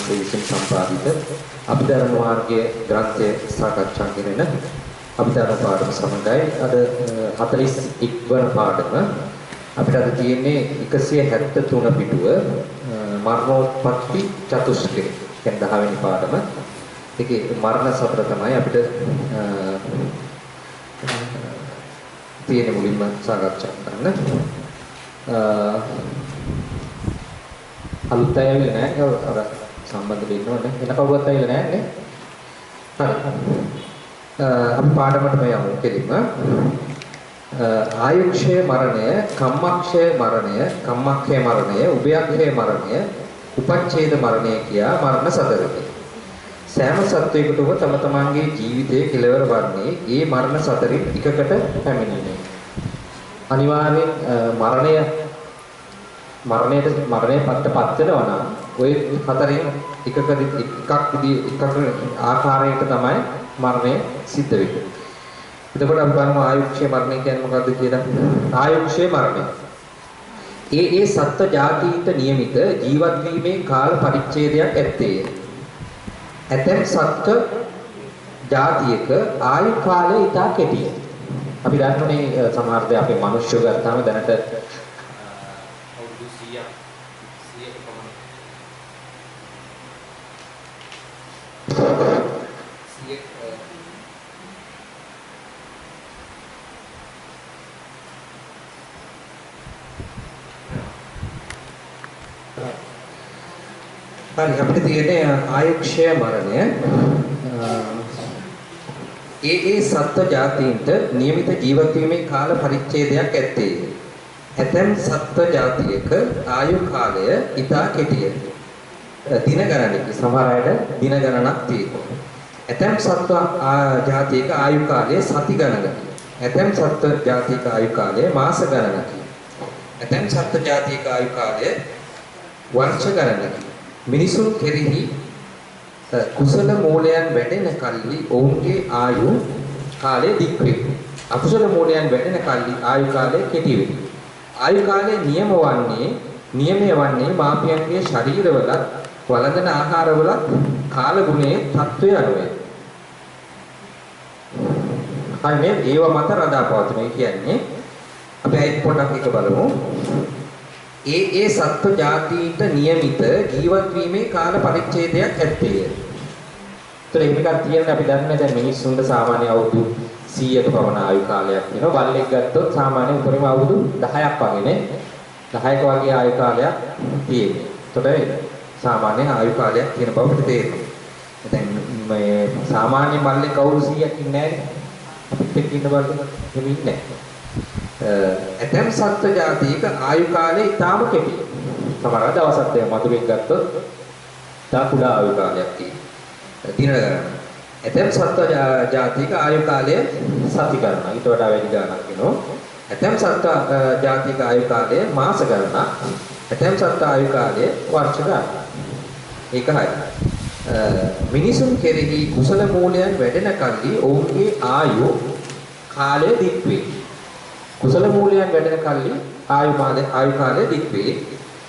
වහන්සේ විසින් සම්පාදිත අභිධර්ම මාර්ගයේ ග්‍රන්ථය සාකච්ඡා කරන අභිධර්ම පාඩම සමගයි අද 41 වන පාඩම අපිට අද තියෙන්නේ 173 පිටුව මරණෝත්පත්ති චතුස්කය කියන 10 වෙනි පාඩම. ඒකේ මරණ සතර තමයි අපිට තියෙන මුලින්ම සාකච්ඡා කරන්න. අලුත් අය ඇවිල්ලා නැහැ. අර සම්බන්ධ වෙන්න ඕනේ. වෙන කවුරුත් ඇවිල්ලා නැහැ නේ. හරි. අපි පාඩමට යමු කෙලින්ම. ආයුක්ෂය මරණය, කම්මක්ෂය මරණය, කම්මක්ඛය මරණය, උභයක්ඛය මරණය, උපච්ඡේද මරණය කියා මරණ සතරකි. සෑම සත්වයකටම තම තමන්ගේ ජීවිතයේ කෙලවර වන්නේ ඒ මරණ සතරින් එකකට පැමිණෙන්නේ. අනිවාර්යෙන් මරණයටපත් වෙනවා නම් ওই හතරෙන් එකක ආකාරයකට තමයි මරණය සිද්ධ වෙන්නේ. එතකොට අපි බලමු ආයුක්ෂය මරණය කියන්නේ මොකක්ද කියලා. ආයුක්ෂය මරණය. ඒ සත්ත්ව ජාතීන්ට નિયમિત ජීවත් වීමේ කාල පරිච්ඡේදයක් ඇත්තේ. ඇතැම් සත්ත්ව ජාතියක ආයු කාලය ඉතා කෙටිය. අපි දන්නෝනේ සමහර දේ අපේ මිනිස්සු ගත්තාම දැනට අවුරුදු 100ක පමණ හරි අපිට තියෙන්නේ ආයුක්ෂය මරණය. ඒ සත්ත්ව ජාතීන්ට નિયમિત ජීවත් වීමේ කාල පරිච්ඡේදයක් ඇත්තේ. ඇතැම් සත්ත්ව ජාතියක ආයු කාලය ඉතා කෙටිය. දින ගණනක සමහර අයට දින ගණනක් තියෙනවා. ඇතැම් සත්ත්ව ජාතියක ආයු කාලය සති ගණනකි. ඇතැම් සත්ත්ව ජාතියක ආයු කාලය මාස ගණනකි. ඇතැම් සත්ත්ව ජාතියක ආයු කාලය වර්ෂ ගණනකි. මිනිසුන් කෙරෙහි කුසල මූලයන් වැඩෙන කල්ලි ඔවුන්ගේ ආයු කාලය දික් වේ. අකුසල මූලයන් වැඩෙන කල්ලි ආයු කාලය කෙටි වේ. ආයු කාලය නියමය වන්නේ මාපියන්ගේ ශරීරවලත් වළඳන ආහාරවලත් කාල ගුණයේ තත්වය අනුවයි. අනේ ඒව මත රඳා පවතින කියන්නේ අපි අයිත් පොඩක් එක බලමු. ඒ සත්ත්ව ජාතීන්ට નિયમિત ජීවත් වීමේ කාල පරිච්ඡේදයක් ඇත්තේ. ඒතර මේකක් තියෙන අපි දන්නේ දැන් මිනිස්සුන්ට සාමාන්‍ය අවුරුදු 100ක පමණ ආයු කාලයක් තියෙනවා. බල්ලෙක් ගත්තොත් සාමාන්‍ය උපරිම අවුරුදු 10ක් වගේ නේ. 10ක වගේ ආයු කාලයක් තියෙනවා. ඒතර සාමාන්‍ය ආයු කාලයක් තියෙන බව අපිට තේරෙනවා. දැන් මේ සාමාන්‍ය බල්ලෙක් අවුරුදු 100ක් ඉන්නේ නැහැ. අපිත් එක්ක ඉන්න බල්ලෙක් එහෙම ඉන්නේ නැහැ. ඇතැම් සත්ත්ව ජාතියක ආයු කාලය ඉතාම කෙටියි. සමහර දවසක් දෙක මතුවෙක් ගත්තොත් තා කුඩා ආයු කාලයක් තියෙනවා. දින ගණන. ඇතැම් සත්ත්ව ජාතියක ආයු කාලය සති ගණනක්. ඊට වඩා වැඩි ගණනක් වෙනවා. ඇතැම් සත්ත්ව ජාතියක ආයු කාලය මාස ගණනක්. ඇතැම් සත්ත්ව ආයු කාලය වර්ෂ ගණනක්. ඒක හරියි. මිනිසුන් කෙරෙහි කුසල මූලයන් වැඩෙන කල්ලි ඔවුන්ගේ ආයු කාලය දික් වේ. කුසල මූලයන් වැඩෙන කල්ලි ආයු කාලය දික් වේ.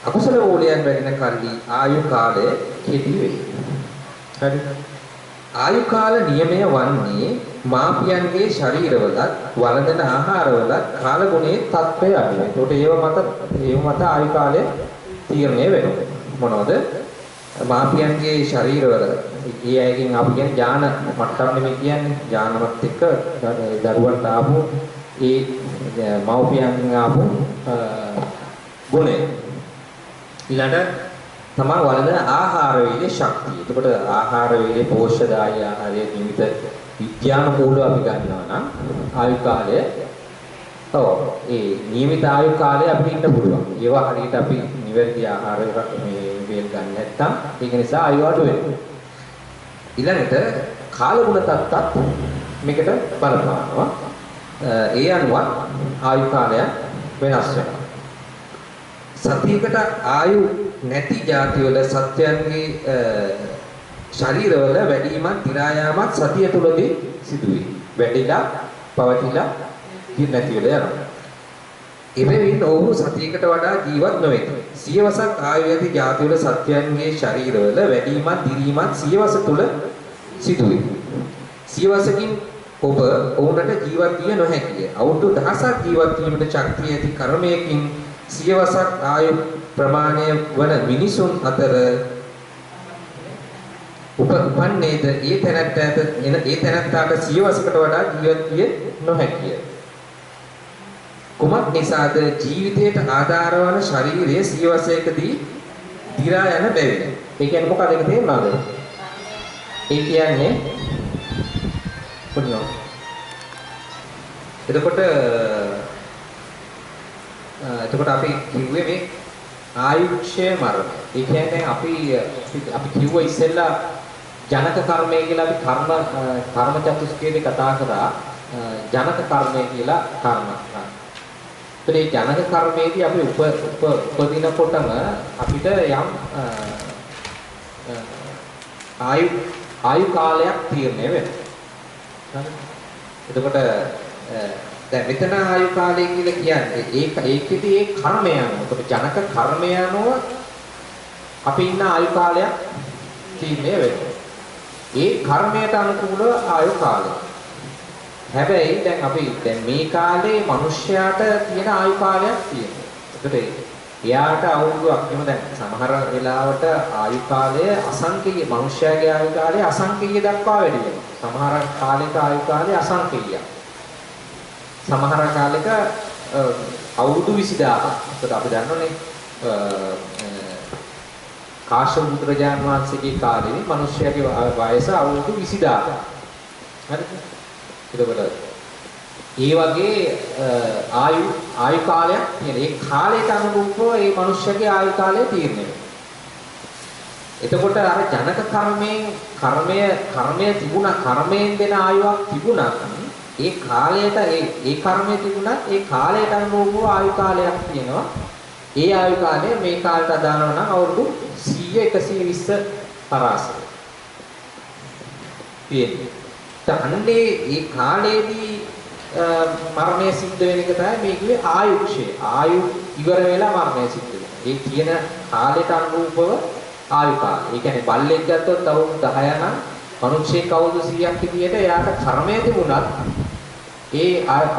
අකුසල මූලයන් වැඩෙන කල්ලි ආයු කාලය කෙටි වේ. හරි. ආයු කාල නියමය වන්නේ මාපියන්ගේ ශරීරවලත් වළඳන ආහාරවලත් කාල ගුණයේ තත්ත්වය අනුව. ඒකට ඒව මත ආයු කාලය තීරණය වෙනවා. මොනවද? මාපියන්ගේ ශරීරවල ඒ අයගෙන් අපි කියන්නේ ඥාන මට්ටම් නෙමෙයි කියන්නේ. ඥානවත් එක්ක දරුවන්ට ආපු ඒ මව්පියන්ගෙන් ආපු ගුණය. ඊළඟට තමයි වළඳන ආහාර වේලේ ශක්තිය. එතකොට ආහාර වේලේ පෝෂ්‍යදායී ආහාරය නිමිත විද්‍යානුකූලව අපි ගන්නවා නම් ආයු කාලය ඒ නියමිත ආයු කාලය අපිට ඉන්න පුළුවන්. ඒවා හරියට අපි නිවැරදි ආහාර මේ වේල් ගන්න නැත්නම් ඒක නිසා ආයු අඩු වෙනවා. ඊළඟට කාලගුණ තත්ත්වත් මේකට බලපානවා. ඒ අනුව ආයු කාලය වෙනස් වෙනවා. සතියකට ආයු නැති ಜಾතිවල සත්වයන්ගේ ශරීරවල වැඩිමත් දිරා යාමත් සතිය තුළදී සිදුවේ. වැඩිලා පවතිලා නැති වෙලා යනවා. එබැවින් ඔවුහු සතියකට වඩා ජීවත් නොවේ. සියවසක් ආයු ඇති ජාතිවල සත්වයන්ගේ ශරීරවල වැඩිමත් දිරීමත් සියවස තුල සිදුවේ. සියවසකින් ඔබ ඔවුන්ට ජීවත් විය නොහැකිය. අවුරුදු දහසක් ජීවත් වීමට ශක්තිය ඇති කර්මයකින් සියවසක් ආයු ප්‍රමාණය වන මිනිසුන් අතර උපන්නේද ඒ තැනැත්තාට සියවසකට වඩා ජීවත් විය නොහැකිය. කුමක් නිසාද ජීවිතයට ආධාර වන ශරීරයේ සියවසයකදී දිරා යන බැවින්. ඒ කියන්නේ මොකක්ද ඒක තේරුණාද? ඒ කියන්නේ පුණ්‍යෝ. එතකොට අපි කිව්වේ මේ ආයුක්ෂය මරණ. ඒ කියන්නේ අපි කිව්ව ඉස්සෙල්ලා ජනක කර්මය කියලා අපි කර්ම චතුස්කයේදී කතා කරා ජනක කර්මය කියලා කර්ම. ඒ ජනක කර්මයේදී අපි උපදිනකොටම අපිට යම් ආයු කාලයක් තීරණය වෙනවා. එතකොට දැන් මෙතන ආයු කාලය කියලා කියන්නේ ඒකෙදි ඒ කර්මය අනුව. එතකොට ජනක කර්මය අනුව අපි ඉන්න ආයු කාලයක් තීරණය වෙනවා. ඒ කර්මයට අනුකූලව ආයු කාලය. හැබැයි දැන් මේ කාලේ මිනිස්යාට තියෙන ආයු කාලයක් තියෙනවා. ඒකට එයාට අවුරුදුක් එහෙම දැන් සමහර වෙලාවට ආයු කාලය අසංකේය මිනිස්යාගේ ආයු කාලය අසංකේය දක්වා වැඩි වෙනවා. සමහර කාලයක ආයු කාලය අසංකේයයි. සමහර කාලයක අවුරුදු 20000ක්. ඒකට අපි දන්නෝනේ කාශ්‍යප බුදුරජාණන් වහන්සේගේ කාලේ මිනිස්යාගේ වයස අවුරුදු 20000ක්. හරිද? එතකොට ඒ වගේ ආයු කාලයක් තියෙන. ඒ කාලයට අනුරූපව මේ මිනිස්සුගේ ආයු කාලය තීරණය වෙනවා. එතකොට අර ජනක කර්මය තිබුණා කර්මයෙන් දෙන ආයුවක් තිබුණා. ඒ කාලයට ඒ කර්මය තිබුණා ඒ කාලයට අනුරූපව ආයු කාලයක් තියෙනවා. ඒ ආයු කාලය මේ කාලයට අදාළව නම් අවුරුදු 100 120 පරාසය. අන්නේ ඒ කාලේදී මරණය සිද්ධ වෙන එක තමයි මේ කිව්වේ ආයුක්ෂය. ආයු ඉවර වෙලා මරණය සිද්ධ වෙනවා. ඒ කියන කාලයට අනුරූපව ආයු කාලය. ඒ කියන්නේ බල්ලෙක් ගත්තොත් අවුරුදු 10 නම් මිනිස්සෙක් අවුරුදු 100ක් විදියට එයාට කර්මය තිබුණත් ඒ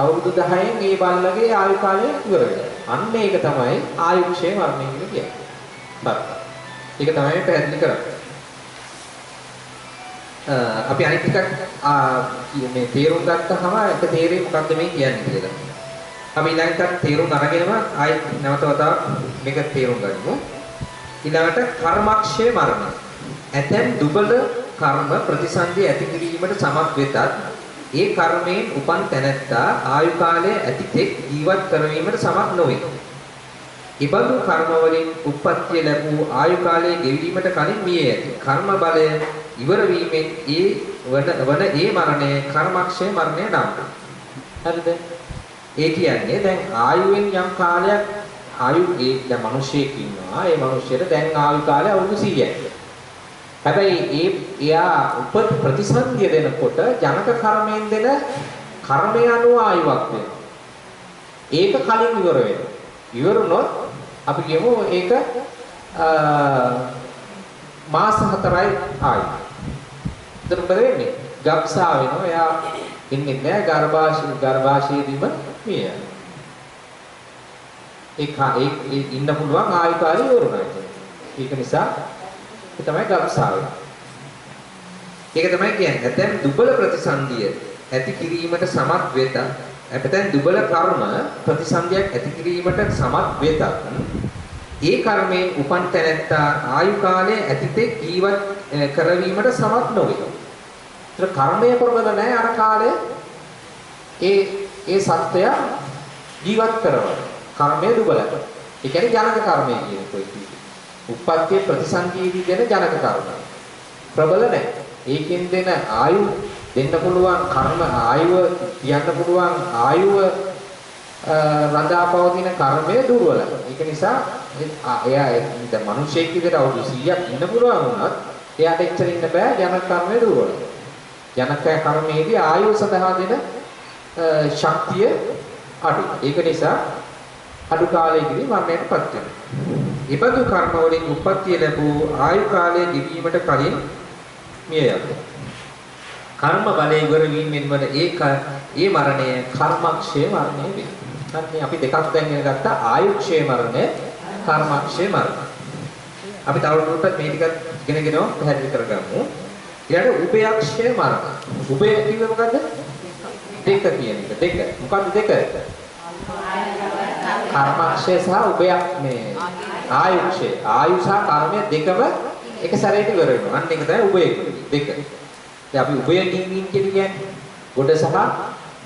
අවුරුදු 10න් ඒ බල්ලගේ ආයු කාලය ඉවර වෙනවා. අන්න ඒක තමයි ආයුක්ෂය මරණය කියලා කියන්නේ. ඒක තමයි පැහැදිලි කරන්නේ. අපි අනිත් එකක් මේ තේරුම් ගත්තහම එක තේරෙන්නේ මොකක්ද මේ කියන්නේ කියලා. අපි ඊළඟට තේරුම් අරගෙනම ආයෙත් නැවත වතාවක් මේක තේරුම් ගනිමු. ඊළඟට කර්මක්ෂය මරණ. ඇතැම් දුබල කර්ම ප්‍රතිසන්දි ඇති කිරීමට සමත් වෙතත් ඒ කර්මයෙන් උපන් තැනැත්තා ආයු කාලය ඇති තෙක් ජීවත් කරවීමට සමත් නොවේ. ඉබඳු කර්ම වලින් උප්පත්තිය ලැබූ ආයු කාලයේ ගෙවීමට කලින් මිය ඇති කර්ම බලය ඉවර වීමෙන් වන ඒ මරණය කර්මක්ෂය මරණය නම්. හරිද? ඒ කියන්නේ දැන් ආයුවෙන් යම් කාලයක් දැන් මිනිහෙක් ඉන්නවා. ඒ මිනිහෙට දැන් ආයු කාලය අවුරුදු 100යි. හැබැයි එයා ප්‍රතිසන්දිය දෙනකොට ජනක කර්මයෙන් දෙන කර්මය අනුව ආයුවක් වෙනවා. ඒක කලින් ඉවර වෙනවා. ඉවරුනොත් අපි කියමු ඒක මාස 4යි ආයි. එතන මොකද වෙන්නේ? ගබ්සා වෙනවා. එයා ඉන්නේ නැහැ ගර්භාෂයේදීම මිය යනවා. ඒ ඉන්න පුළුවන් ආයු කාලය ඉවරුණා. ඒක නිසා ඒ තමයි ගබ්සා වෙන්නේ. ඒක තමයි කියන්නේ. නැත්නම් දුබල ප්‍රතිසන්දිය ඇති කිරීමට සමත් වෙත නැත්නම් දුබල කර්ම ප්‍රතිසන්දියක් ඇති කිරීමට සමත් වෙත ඒ කර්මයෙන් උපන් තැනැත්තා ආයු කාලයේ ඇතිතෙක් ජීවත් කරවීමට සමත් නොවේ. ඒතර කර්මය ප්‍රබල නැහැ අර කාලය ඒ සත්‍යය ජීවත් කරවන. කර්මය දුබලයි. ඒ කියන්නේ ජනක කර්මය කියන කොයි උප්පත්තිය ප්‍රතිසන්දියේදී දෙන ජනක කර්ම. ප්‍රබල නැහැ. ඒකෙන් දෙන ආයු දෙන්න පුළුවන් කර්ම ආයුව කියන්න පුළුවන් ආයුව රඳාපවතින කර්මය දුර්වලයි. ඒක නිසා එයා දැන් මිනිස්සෙක් විදිහට අවුරුදු 100ක් ඉන්න පුළුවන් වුණත් එයාට එච්චර ඉන්න බෑ ජනක කර්මය දුර්වලයි. ජනක කර්මයේදී ආයුව සඳහා දෙන ශක්තිය අඩුයි. ඒක නිසා අඩු කාලයකදී මරණයටපත් වෙනවා. ඊබඳු කර්ම වලින් උප්පත්තිය ලැබූ ආයු කාලය ගෙවීමට කලින් මිය යනවා. කර්ම බලය ඉවර වීමෙන් වන ඒ මරණය කර්මක්ෂය මරණය වෙනවා. හරි අපි දෙකක් දැන් ඉගෙන ගත්තා ආයුක්ෂය මරණය කර්මක්ෂය මරණය. අපි තවදුරටත් මේ ටික ඉගෙනගෙන පැහැදිලි කරගමු. ඊළඟට උපයක්ෂය මරණය. උපය කියන්නේ මොකද්ද? දෙක කියන එක. දෙක. මොකද්ද දෙක? කර්මක්ෂය සහ උපයක් මේ ආයුක්ෂය. ආයු සහ කර්මය දෙකම එක සැරේට ඉවර වෙනවා. අන්න ඒක තමයි උපය කියන්නේ. දෙක. දැන් අපි උපය ජීවීන් කියන්නේ ගොඩ සහ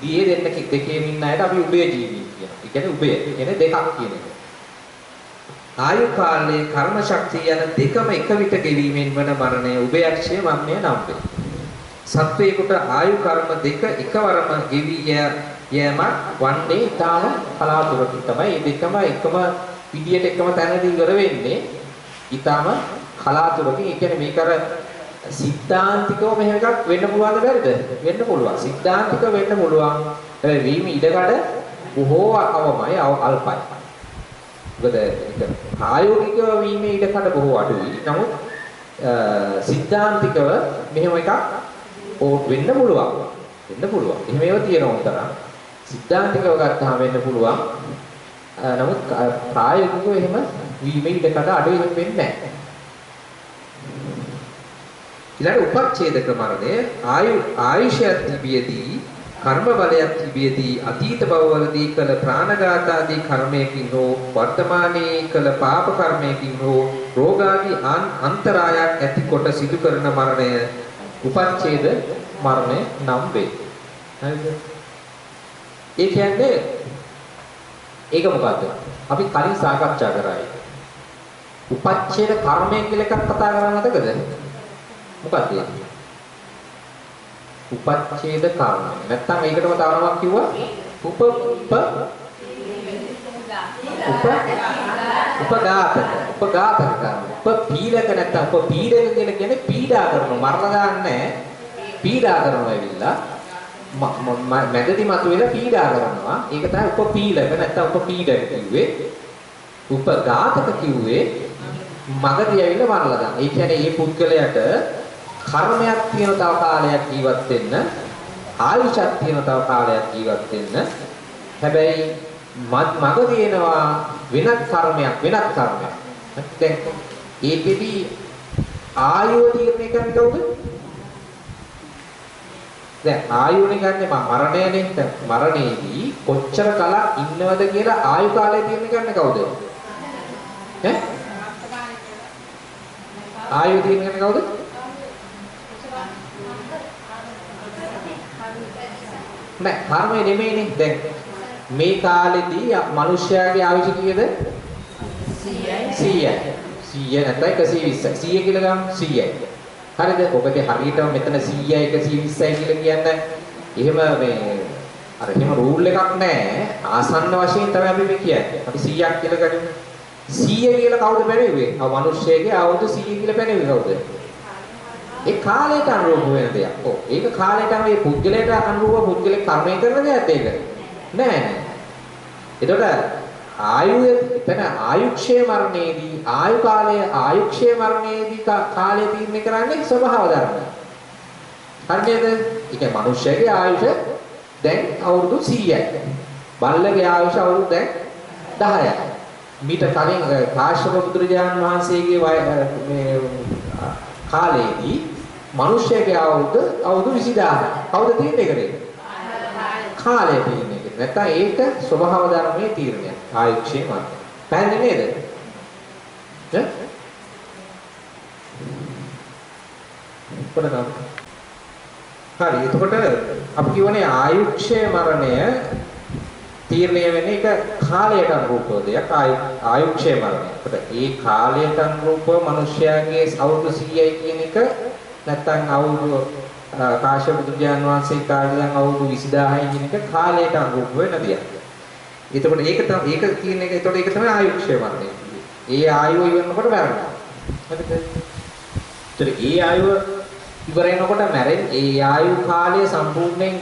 දියේ දෙකේම ඉන්න අයට අපි උපය ජීවීන් කියනවා. ඒ කියන්නේ උපය. ඒ කියන්නේ දෙකක් කියන එක. ආයු කාලයේ කර්ම ශක්තිය යන දෙකම එක විට ගෙවීමෙන් වන මරණය උභයක්ෂය මරණය නම් වේ. සත්වයකට ආයු කර්ම දෙක එකවරම ගෙවි යෑම වන්නේ ඊටම කලාතුරකින් තමයි. මේ දෙකම එකම විදියට එකම තැනදී ඉවර වෙන්නේ ඊටම කලාතුරකින්. ඒ කියන්නේ මේක අර සිද්ධාන්තිකව මෙහෙම එකක් වෙන්න පුළුවන්ද බැරිද? වෙන්න පුළුවන්. සිද්ධාන්තික වෙන්න පුළුවන්. ඒ වීම ඉඩකඩ බොහෝ අවමයි අල්පයි. මොකද ඒක ප්‍රායෝගිකව වීමේ ඉඩකඩ බොහෝ අඩුයි. නමුත් සිද්ධාන්තිකව මෙහෙම එකක් වෙන්න පුළුවන්. වෙන්න පුළුවන්. එහෙම ඒවා තියෙනවා උතරම්. සිද්ධාන්තිකව ගත්තාම වෙන්න පුළුවන්. නමුත් ප්‍රායෝගිකව එහෙම වීමේ ඉඩකඩ අඩුයි වෙන්නේ නැහැ. ඊළඟ උපච්ඡේදක මරණය ආයුෂයත් තිබියදී කර්ම බලයක් තිබියදී අතීත භවවලදී කළ ප්‍රාණඝාත ආදී කර්මයකින් හෝ වර්තමානයේ කළ පාප කර්මයකින් හෝ රෝගාදී අන්තරායක් ඇතිකොට සිදු කරන මරණය උපච්ඡේද මරණය නම් වේ. හරිද? ඒ කියන්නේ ඒක මොකද්ද? අපි කලින් සාකච්ඡා කරා ඒක. උපච්ඡේද කර්මය කියලා එකක් කතා කරන්නේ නැතකද? මොකක්ද ඒක? උපච්ඡේද කර්මය. නැත්තම් ඒකටම තව නමක් කිව්වා උපඝාතක කර්ම. උපපීඩක නැත්තම් උපපීඩක කියලා කියන්නේ පීඩා කරනවා. මරණ ගන්නෑ. පීඩා කරනවා ඇවිල්ලා මැදදී මතුවෙලා පීඩා කරනවා. ඒක තමයි උපපීඩක නැත්තම් උපපීඩක කිව්වේ. උපඝාතක කිව්වේ මගදී ඇවිල්ලා මරලා දාන. ඒ කියන්නේ මේ පුද්ගලයාට කර්මයක් තියෙන තව කාලයක් ජීවත් වෙන්න ආයුෂක් තියෙන තව කාලයක් ජීවත් වෙන්න හැබැයි මග තියෙනවා වෙනත් කර්මයක් දැන් ඒකෙදි ආයුව තීරණය කරන්නේ කවුද? දැන් ආයුවනේ ගන්නේ මරණයනේ. දැන් මරණයේදී කොච්චර කලක් ඉන්නවද කියලා ආයු කාලය තීරණය කරන්නේ කවුද? ඈ ආයුව තීරණය කරන්නේ කවුද? නෑ කර්මය නෙමෙයිනේ. දැන් මේ කාලෙදී මිනිස්යාගේ ආයුෂ කීයද? 100යි. 100 නැත්නම් 120යි. 100 කියලා ගමු 100යි. හරිද? ඔබගේ හරියටම මෙතන 100යි 120යි කියලා කියන්නේ එහෙම මේ අර එහෙම රූල් එකක් නෑ. ආසන්න වශයෙන් තමයි අපි මේ කියන්නේ. අපි 100ක් කියලා ගනිමු. 100 කියලා කවුද පැනෙන්නේ? ආ මිනිස්යාගේ අවුරුදු 100 කියලා පැනෙන්නේ කවුද? ඒ කාලයට අනුරූප වෙන දෙයක්. ඔව්. ඒක කාලයට අනුව මේ පුද්ගලයාට අනුරූප පුද්ගලික කර්මය කරන දෙයක් ඒක. නෑ. එතකොට එතන ආයුක්ෂය මරණයේදී ආයු කාලය ආයුක්ෂය මරණයේදී කාලය තීරණය කරන්නේ ස්වභාව ධර්ම. හරිද? ඒ කියන්නේ මිනිස්යාගේ ආයුෂ දැන් අවුරුදු 100යි. බල්ලගේ ආයුෂ අවුරුදු දැන් 10යි. මීට කලින් කාශ්‍යප බුදුරජාණන් වහන්සේගේ මේ කාලයේදී මිනිස්යාගේ අවුරුදු 20000. කවුද තීරණය කරේ? කාලය තීරණය කරේ. නැත්නම් ඒක ස්වභාව ධර්මයේ තීරණයක්. ආයුක්ෂය මත. පැහැදිලි නේද? හරි එතකොට අපි කියවනේ ආයුක්ෂය මරණය තීරණය වෙන්නේ ඒක කාලයට අනුරූපව දෙයක්. ආයුක්ෂය මරණය. එතකොට ඒ කාලයට අනුරූපව මිනිස්යාගේ අවුරුදු 100යි කියන එක නැත්නම් අවුරුදු කාශ්‍යප බුදුරජාණන් වහන්සේ කාලේ දැන් අවුරුදු 20000යි කියන එක කාලයට අනුරූප වෙන දෙයක්. එතකොට ඒක කියන එක එතකොට ඒක තමයි ආයුක්ෂය මරණය. ඒ ආයුව ඉවරනකොට මැරෙනවා. හරිද? ඒතර ඒ ආයුව ඉවර වෙනකොට මැරෙන්නේ ඒ ආයු කාලය සම්පූර්ණයෙන්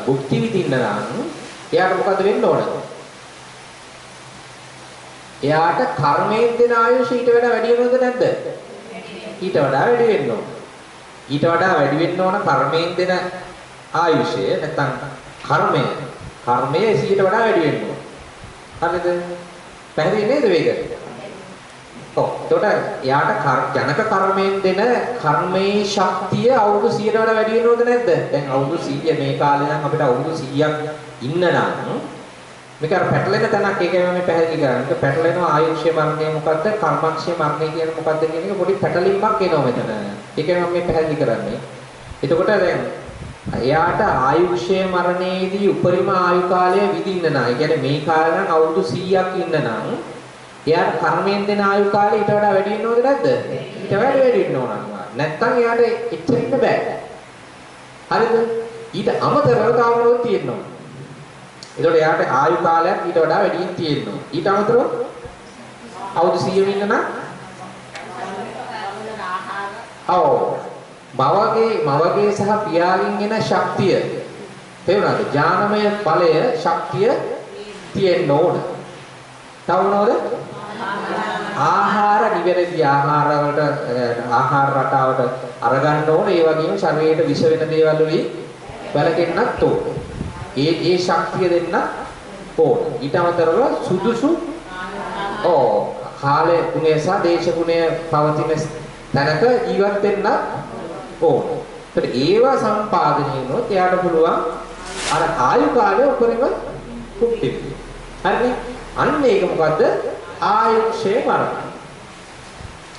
භුක්ති විඳින්න නම් එයාට මොකද වෙන්න ඕනද? එයාට කර්මයෙන් දෙන ආයුෂ ඊට වඩා වැඩි වෙනවද නැද්ද? ඊට වඩා වැඩි වෙන්න ඕන. ඊට වඩා වැඩි වෙන්න ඕන කර්මයෙන් දෙන ආයුෂය නැත්නම් කර්මය 100ට වඩා වැඩි වෙන්න ඕන. හරිද? පැහැදිලි නේද මේක? ඔව්. එතකොට එයාට ජනක කර්මයෙන් දෙන කර්මයේ ශක්තිය අවුරුදු 100ට වඩා වැඩි වෙනවද නැද්ද? දැන් අවුරුදු 100 මේ කාලේ නම් අපිට අවුරුදු 100ක් ඉන්න නම් මේක අර පැටලෙන තැනක් ඒකයි මම පැහැදිලි කරන්නේ. ඒක පැටලෙනවා ආයුෂ්‍ය මරණය මොකද්ද? කර්මක්ෂය මරණය කියන්නේ මොකද්ද කියන එක පොඩි පැටලීමක් එනවා මෙතන. ඒකයි මම මේ පැහැදිලි කරන්නේ. එතකොට දැන් එයාට ආයුෂ්‍ය මරණයේදී උපරිම ආයු කාලය විඳින්න නම්, ඒ කියන්නේ මේ කාලේ නම් අවුරුදු 100ක් ඉන්න නම් එයාට කර්මයෙන් දෙන ආයු කාලය ඊට වඩා වැඩි වෙනවද නැද්ද? ඊට වඩා වැඩි වෙන්න ඕන අනිවාර්යයෙන්. නැත්තම් එයාට එච්චර ඉන්න බෑ. හරිද? ඊට අමතරව තව මොනවද තියෙන්නේ? එතකොට එයාට ආයු කාලයක් ඊට වඩා වැඩියෙන් තියෙනවා. ඊට අමතරව අවුරුදු 100 ඉන්න නම් මවගේ සහ පියාගෙන් එන ශක්තිය තේරුණාද? ඥානමය බලය ශක්තිය තියෙන්න ඕන. තව මොනවද? ආහාර නිවැරදි ආහාර රටාවට අරගන්න ඕන. ඒ වගේම ශරීරයට විෂ වෙන දේවල් වලින් වැළකෙන්නත් ඕන. ඒ ශක්තිය දෙන්න ඕන. ඊට අමතරව සුදුසු කාලය ගුණය සහ දේශ ගුණය පවතින තැනක ජීවත් වෙන්න ඕන. ඒත් ඒවා සම්පාදනය වුණොත් එයාට පුළුවන් අර ආයු කාලය උපරිම කුට්ටි. හරිද? අන්න ඒක මොකද්ද? ආයුෂේ මරණය.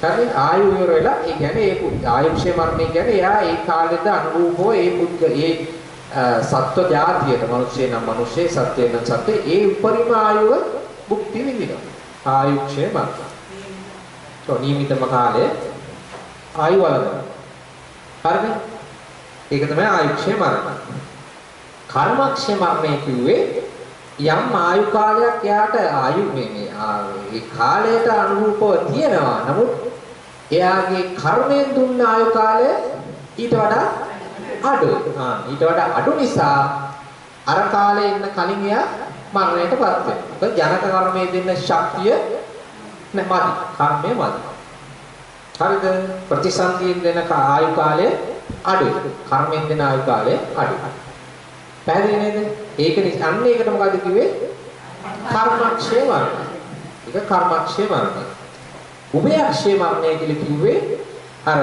හරි? ආයු ඉවර වෙලා ඒ කියන්නේ ඒ ආයුෂේ මරණය කියන්නේ එයා ඒ කාලෙද අනුරූපව ඒ සත්ව ජාතියට මිනිස්සේ නම් මිනිස්සේ සත්වයේ නම් සත්වයේ ඒ උපරිම ආයුව භුක්ති විඳිනවා. ආයුක්ෂය මරණ. නියමිතම කාලයේ ආයු වලද. හරිද? ඒක තමයි ආයුක්ෂය මරණ. කර්මක්ෂය මරණය කිව්වේ යම් ආයු කාලයක් යාට ආයු ඒ කාලයට අනුරූපව තියෙනවා. නමුත් එයාගේ කර්මයෙන් දුන්න ආයු කාලය ඊට වඩා අඩුයි. ඊට වඩා අඩු නිසා අර කාලේ ඉන්න කලින් එයා මරණයටපත් වෙනවා. මොකද ජනක කර්මයේ දෙන්න ශක්තිය නැමදි. කර්මය මදි. හරිද? ප්‍රතිසන්දියෙන් දෙන ආයු කාලය අඩුයි. කර්මයෙන් දෙන ආයු කාලය අඩුයි. පැහැදිලි නේද? ඒක නිසා අන්න ඒකට මොකද කිව්වේ? කර්මක්ෂය මරණය. ඒක කර්මක්ෂය මරණය. උභයක්ෂය මරණය කියලා කිව්වේ අර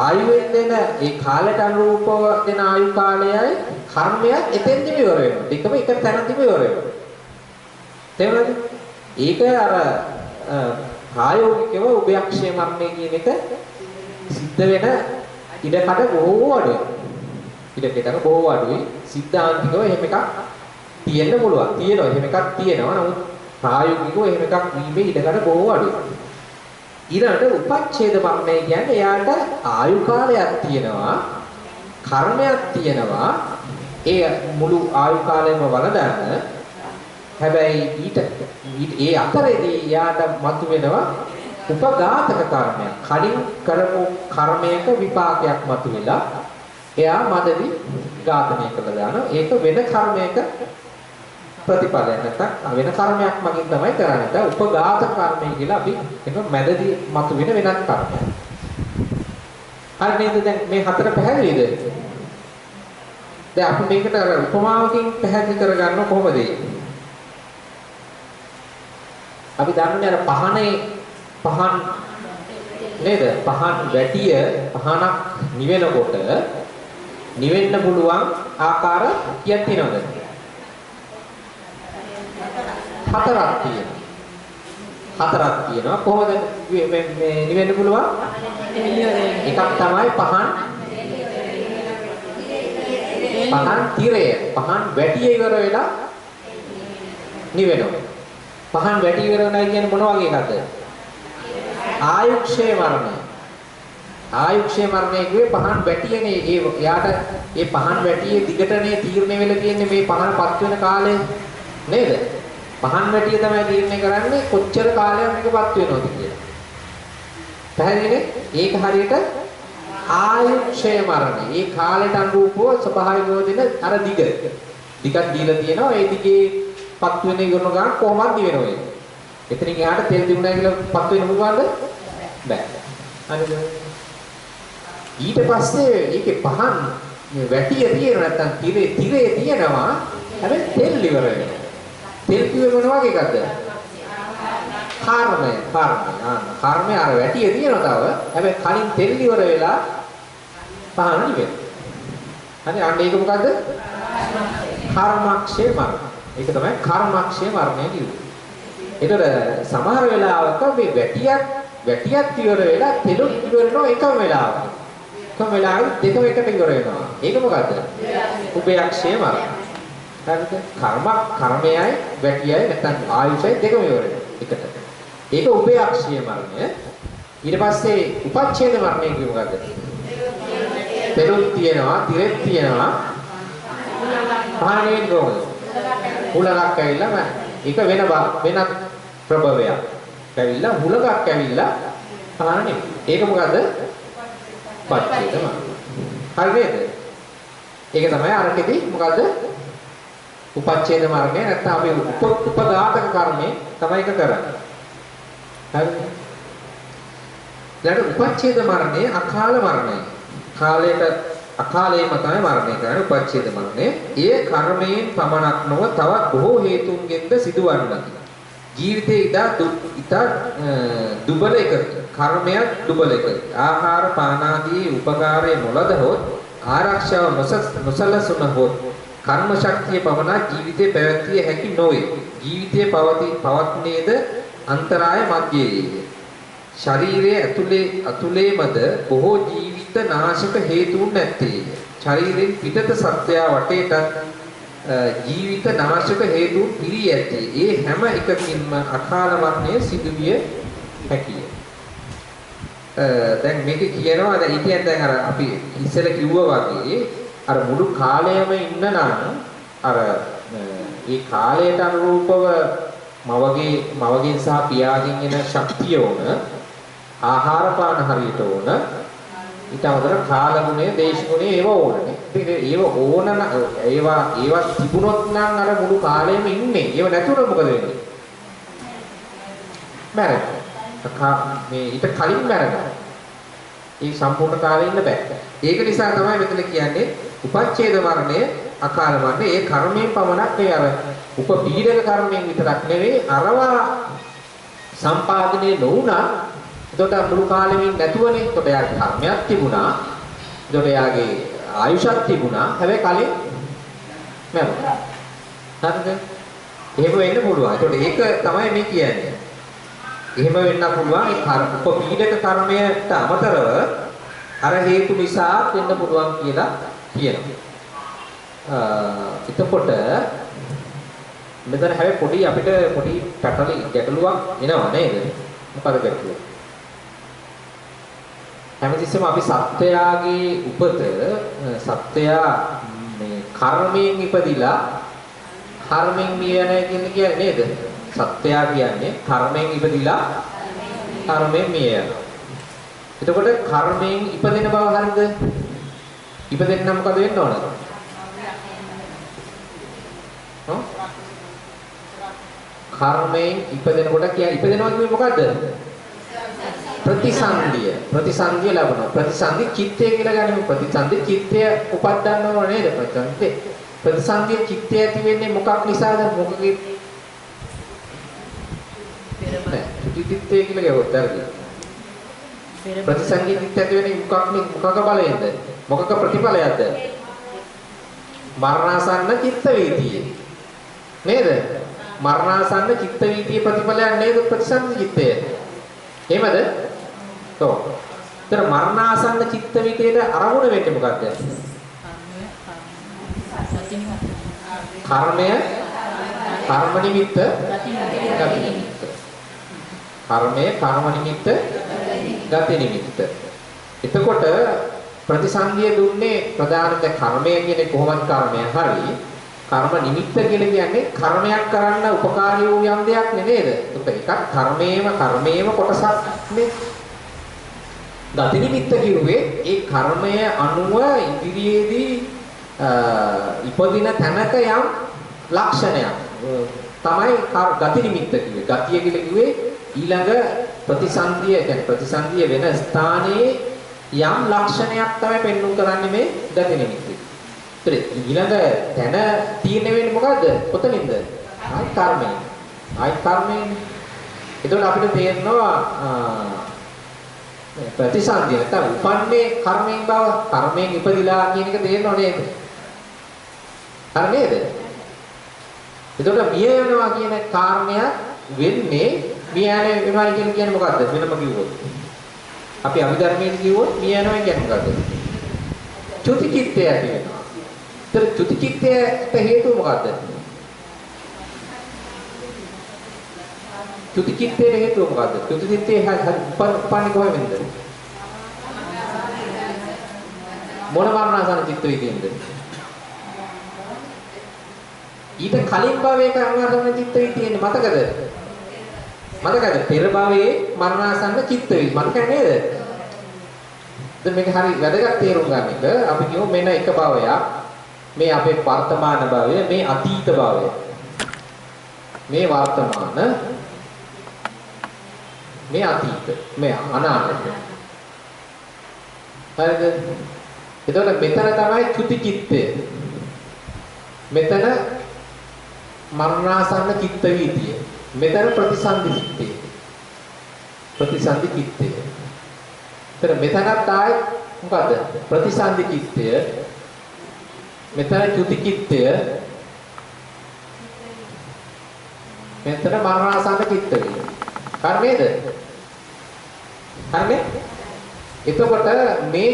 ආයුවෙන් දෙන ඒ කාලයට අනුරූපව දෙන ආයු කාලයයි කර්මය එතෙන්දිම ඉවර වෙනවා. දෙකම එක තැනදීම ඉවර වෙනවා. තේරුණාද? ඒක අර ප්‍රායෝගිකව උභයක්ෂය මරණය කියන එක සිද්ධ වෙන ඉඩකඩ බොහෝ අඩුයි. ඉඩකඩ බොහෝ අඩුයි. සිද්ධාන්තිකව එහෙම එකක් තියෙන්න පුළුවන්. තියෙනවා. එහෙම එකක් තියෙනවා. නමුත් ප්‍රායෝගිකව එහෙම එකක් වීමේ ඉඩකඩ බොහෝ අඩුයි. ඊළඟට උපච්ඡේද මරණය කියන්නේ එයාට ආයු කාලයක් තියෙනවා, කර්මයක් තියෙනවා. ඒ මුළු ආයු කාලයම වළඳන්න. හැබැයි ඊට ඒ අතරේදී එයාට මතුවෙනවා උපඝාතක කර්මයක්. කලින් කරපු කර්මයක විපාකයක් මතුවෙලා එයා මදදී ඝාතනය කළා දානවා. ඒක වෙන කර්මයක ප්‍රතිඵලයක් නැත්නම් වෙන කර්මයක් මගින් තමයි කරන්නේ. දැන් උපඝාත කර්මය කියලා අපි ඒක මැදදී මතුවෙන වෙනත් කර්මයක්. හරි නේද? දැන් මේ හතර පැහැදිලිද? දැන් අපි මේකට අර උපමාවකින් පැහැදිලි කරගන්න කොහොමද? අපි දන්නේ අර පහන් නේද? පහන් වැටිය පහනක් නිවෙනකොට නිවෙන්න පුළුවන් ආකාර කීයක් තියෙනවද? හතරක් තියෙනවා. කොහොමද මේ නිවෙන්න පුළුවන්? එකක් තමයි පහන් තිරය. පහන් වැටිය ඉවර වෙලා නිවෙනවා. පහන් වැටි ඉවර වෙනවා කියන්නේ මොන වගේ එකක්ද? ආයුක්ෂය මරණය. ආයුක්ෂය මරණය කිව්වේ පහන් වැටියනේ. එයාට මේ පහන් වැටියේ දිගටනේ තීරණය වෙලා තියෙන්නේ මේ පහනපත් වෙන කාලය නේද? පහන් වැටිය තමයි තීරණය කරන්නේ කොච්චර කාලයක් මේකපත් වෙනවද කියලා. පැහැදිලිනේ? ඒක හරියට ආයුක්ෂය මරණය. ඒ කාලයට අනුරූපව ස්වභාවිකව දෙන අර දිගක් දීලා තියෙනවා. ඒ දිගේ පත් වෙන ඉවරන ගමන් කොහොමද දිවෙනව ඒක? එතනින් එහාට තෙල් තිබුණා කියලා පත් වෙන්න පුළුවන්ද? බෑ. හරිද? ඊට පස්සේ ඒකේ පහන් මේ වැටිය තියෙන නැත්තම් තිරේ තියෙනවා. හැබැයි තෙල් ඉවර වෙනවා. තෙල් කිව්වේ මොන වගේ එකක්ද? කර්මය. කර්මය අර වැටිය තියෙනවා තව. හැබැයි කලින් තෙල් ඉවර වෙලා පහන ඉවර. හරි අන්න ඒක මොකද්ද? කර්මක්ෂය මරණය. ඒක තමයි කර්මක්ෂය මරණය කියන්නේ. ඒතර සමහර වෙලාවක මේ වැටියක් ඉවර වෙලා තෙලුත් ඉවර වෙනවා එකම වෙලාවක. එකම වෙලාවෙ දෙකම එකට ඉවර වෙනවා. ඒක මොකද්ද? උපයක්ෂය මරණය. හරිද? කර්මයයි වැටියයි නැත්නම් ආයුෂයි දෙකම ඉවර වෙනවා එකට. ඒක උපයක්ෂය මරණය. ඊට පස්සේ උපච්ඡේද මරණය කියන්නේ මොකද්ද? තෙලුත් තියෙනවා, තිරෙත් තියෙනවා. පහනේ කොහොමද? හුලඟක් ඇවිල්ලා ඒක වෙනත් ප්‍රභවයක්. ඇවිල්ලා හුලඟක් ඇවිල්ලා පහනේ. ඒක මොකද්ද? පච්ඡේද මරණය. හරි නේද? ඒක තමයි අරකෙදි මොකද්ද? උපච්ඡේද මරණය නැත්නම් අපි උපඝාතක කර්මය තමයි එක කරන්නේ. හරිද? ඊළඟ උපච්ඡේද මරණය අකාල මරණය. අකාලයේම තමයි මරණය කරන්නේ උපච්ඡේද මරණය. ඒ කර්මයෙන් පමණක් නොව තවත් බොහෝ හේතුන්ගෙන්ද සිදුවන්නකි. ජීවිතේ ඉදා දුබල එකකි. කර්මයක් දුබල එකකි. ආහාර පාන ආදී උපකාරයේ නොලදහොත් ආරක්ෂාව නොසලසුනහොත් කර්ම ශක්තිය පමණක් ජීවිතේ පැවැත්විය හැකි නොවේ. ජීවිතයේ පවත්නේද අන්තරාය මැදයේය. ශරීරයේ ඇතුළේමද බොහෝ ජීවිත නාශක හේතුන් නැත්තේ. ශරීරයෙන් පිටත සත්වයා වටේට ජීවිත නාශක හේතුන් පිරී ඇත්තේ. ඒ හැම එකකින්ම අකාල මරණය සිදුවිය හැකිය. දැන් මේක කියනවා දැන් ඉතින් දැන් අර අපි ඉස්සෙල්ල කිව්වා වගේ අර මුළු කාලයම ඉන්න නම් අර ඒ කාලයට අනුරූපව මවගෙන් සහ පියාගෙන් එන ශක්තිය ඕන ආහාර පාන හරියට ඕන ඊට අමතරව කාල ගුණය දේශ ගුණය ඒව ඕනනේ. ඒව ඕන ඒවා තිබුණොත් නම් අර මුළු කාලෙම ඉන්නේ. ඒව නැතුව මොකද වෙන්නේ? මැරෙනවා. මේ ඊට කලින් මැරෙනවා. ඒ සම්පූර්ණ කාලේ ඉන්න බෑ. ඒක නිසා තමයි මෙතන කියන්නේ උපච්ඡේද මරණය අකාල මරණය. ඒ කර්මයෙන් පමණක් ඒ අර උපපීඩක කර්මයෙන් විතරක් නෙවෙයි අරවා සම්පාදනය නොවුණා. එතකොට මුළු කාලෙම නැතුවනේ. එතකොට යාගේ කර්මයක් තිබුණා. එතකොට යාගේ ආයුෂක් තිබුණා. හැබැයි කලින් මැරුණා. හරිද? එහෙම වෙන්න පුළුවන්. එතකොට ඒක තමයි මේ කියන්නේ. එහෙම වෙන්න පුළුවන්. ඒ උපපීඩක කර්මයට අමතරව අර හේතු නිසා වෙන්න පුළුවන් කියලා කියනවා. එතකොට මෙතන හැබැයි පොඩි අපිට පොඩි ගැටලුවක් එනවා නේද? මොකද ගැටලුව? හැමතිස්සෙම අපි සත්‍යයාගේ උපත සත්‍යයා මේ කර්මයෙන් ඉපදිලා කර්මයෙන් මිය යන කියන්නේ නේද? සත්‍යයා කියන්නේ කර්මයෙන් ඉපදිලා කර්මයෙන් මිය යනවා. එතකොට කර්මයෙන් ඉපදෙන බව හරිද? ඉපදෙන්න නම් මොකද වෙන්න ඕනද? කර්මයෙන් ඉපදෙනකොට කියන්නේ ඉපදෙනවා කියන්නේ මොකද්ද? ප්‍රතිසන්දිය ලැබෙනවා. ප්‍රතිසන්දි චිත්තය කියලා ගනිමු. ප්‍රතිසන්දි චිත්තය උපද්දන්න ඕන නේද? ප්‍රතිසන්දිය චිත්තය ඇති වෙන්නේ මොකක් නිසාද? මොකකේ? චිත්තය කියලා කියවොත් හරිද? ප්‍රතිසන්දි චිත්තය ඇති වෙන්නේ මොකක බලයෙන්ද? මොකක ප්‍රතිඵලයක්ද? මරණාසන්න චිත්ත වීතිය. නේද? මරණාසන්න චිත්ත වීතිය ප්‍රතිඵලයක් නේද ප්‍රතිසන්දි චිත්තය? එහෙමද? තෝ. ඒතර මරණාසන්න චිත්ත වීතියට අරමුණ වෙන්නේ මොකද්ද? කර්මය, කර්ම නිමිත්ත, ගති නිමිත්ත. කර්මය, කර්ම නිමිත්ත, ගති නිමිත්ත. එතකොට ප්‍රතිසන්දිය දුන්නේ ප්‍රධානත කර්මය කියන්නේ කොහොමද කර්මය? හරි. කර්ම නිමිත්ත කියලා කියන්නේ කර්මයක් කරන්න උපකාරී වූ යම් දෙයක් නේද? ඒකත් කර්මයේම කොටසක් නේ. ගති නිමිත්ත කිව්වේ ඒ කර්මය අනුව ඉදිරියේදී ඉපදින තැනක යම් ලක්ෂණයක් තමයි ගති නිමිත්ත කිව්වේ. ගතිය කියලා කිව්වේ ඊළඟ ප්‍රතිසන්දිය කියන්නේ ප්‍රතිසන්දිය වෙන ස්ථානයේ යම් ලක්ෂණයක් තමයි පෙන්වුම් කරන්නේ මේ ගති නිමිත්ත. ඒතර ඊළඟ තැන තීරණය වෙන්නේ මොකද්ද? කොතනින්ද? ආයි කර්මයෙන්. ආයි කර්මයෙන්. ඒතකොට අපිට තේරෙනවා ප්‍රතිසන්දිය නැත්නම් උපන්නේ කර්මයෙන් බව කර්මයෙන් ඉපදිලා කියන එක තේරෙනව නේද? හරි නේද? එතකොට මිය යනවා කියන කාරණයක් වෙන්නේ මිය යනවා කියන්නේ මොකද්ද? වෙනම කිව්වොත්. අපි අභිධර්මයෙන් කිව්වොත් මිය යනවා කියන්නේ මොකද්ද? චුතිචිත්තය ඇති වෙනවා. ඒතර චුතිචිත්තයට හේතුව මොකද්ද? චුතිචිත්තයට හේතුව මොකද්ද? චුතිචිත්තේ උපන්නේ කොහොමද? මොන වර්ණාසන චිත්ත විදියෙන්ද? ඊට කලින් භවයේ කර්මාසන්න චිත්ත විදියෙන්නේ මතකද? මතකද? පෙර භවයේ මරණාසන්න චිත්ත විදිය. මතක නේද? දැන් මේක හරි වැදගත් තේරුම් ගන්න එක. අපි කියමු මෙන්න එක භවයක්. මේ අපේ වර්තමාන භවය, මේ අතීත භවය. මේ වර්තමාන මේ අතීත මේ අනාගත. හරිද? එතකොට මෙතන තමයි චුති චිත්තය. මෙතන මරණාසන්න චිත්ත වීතිය. මෙතන ප්‍රතිසන්දි චිත්තය. ප්‍රතිසන්දි චිත්තය. එතන මෙතනත් ආයේ මොකද්ද? ප්‍රතිසන්දි චිත්තය. මෙතන චුති චිත්තය. මෙතන මරණාසන්න චිත්තය. හරිද? හරිනේ? එතකොට මේ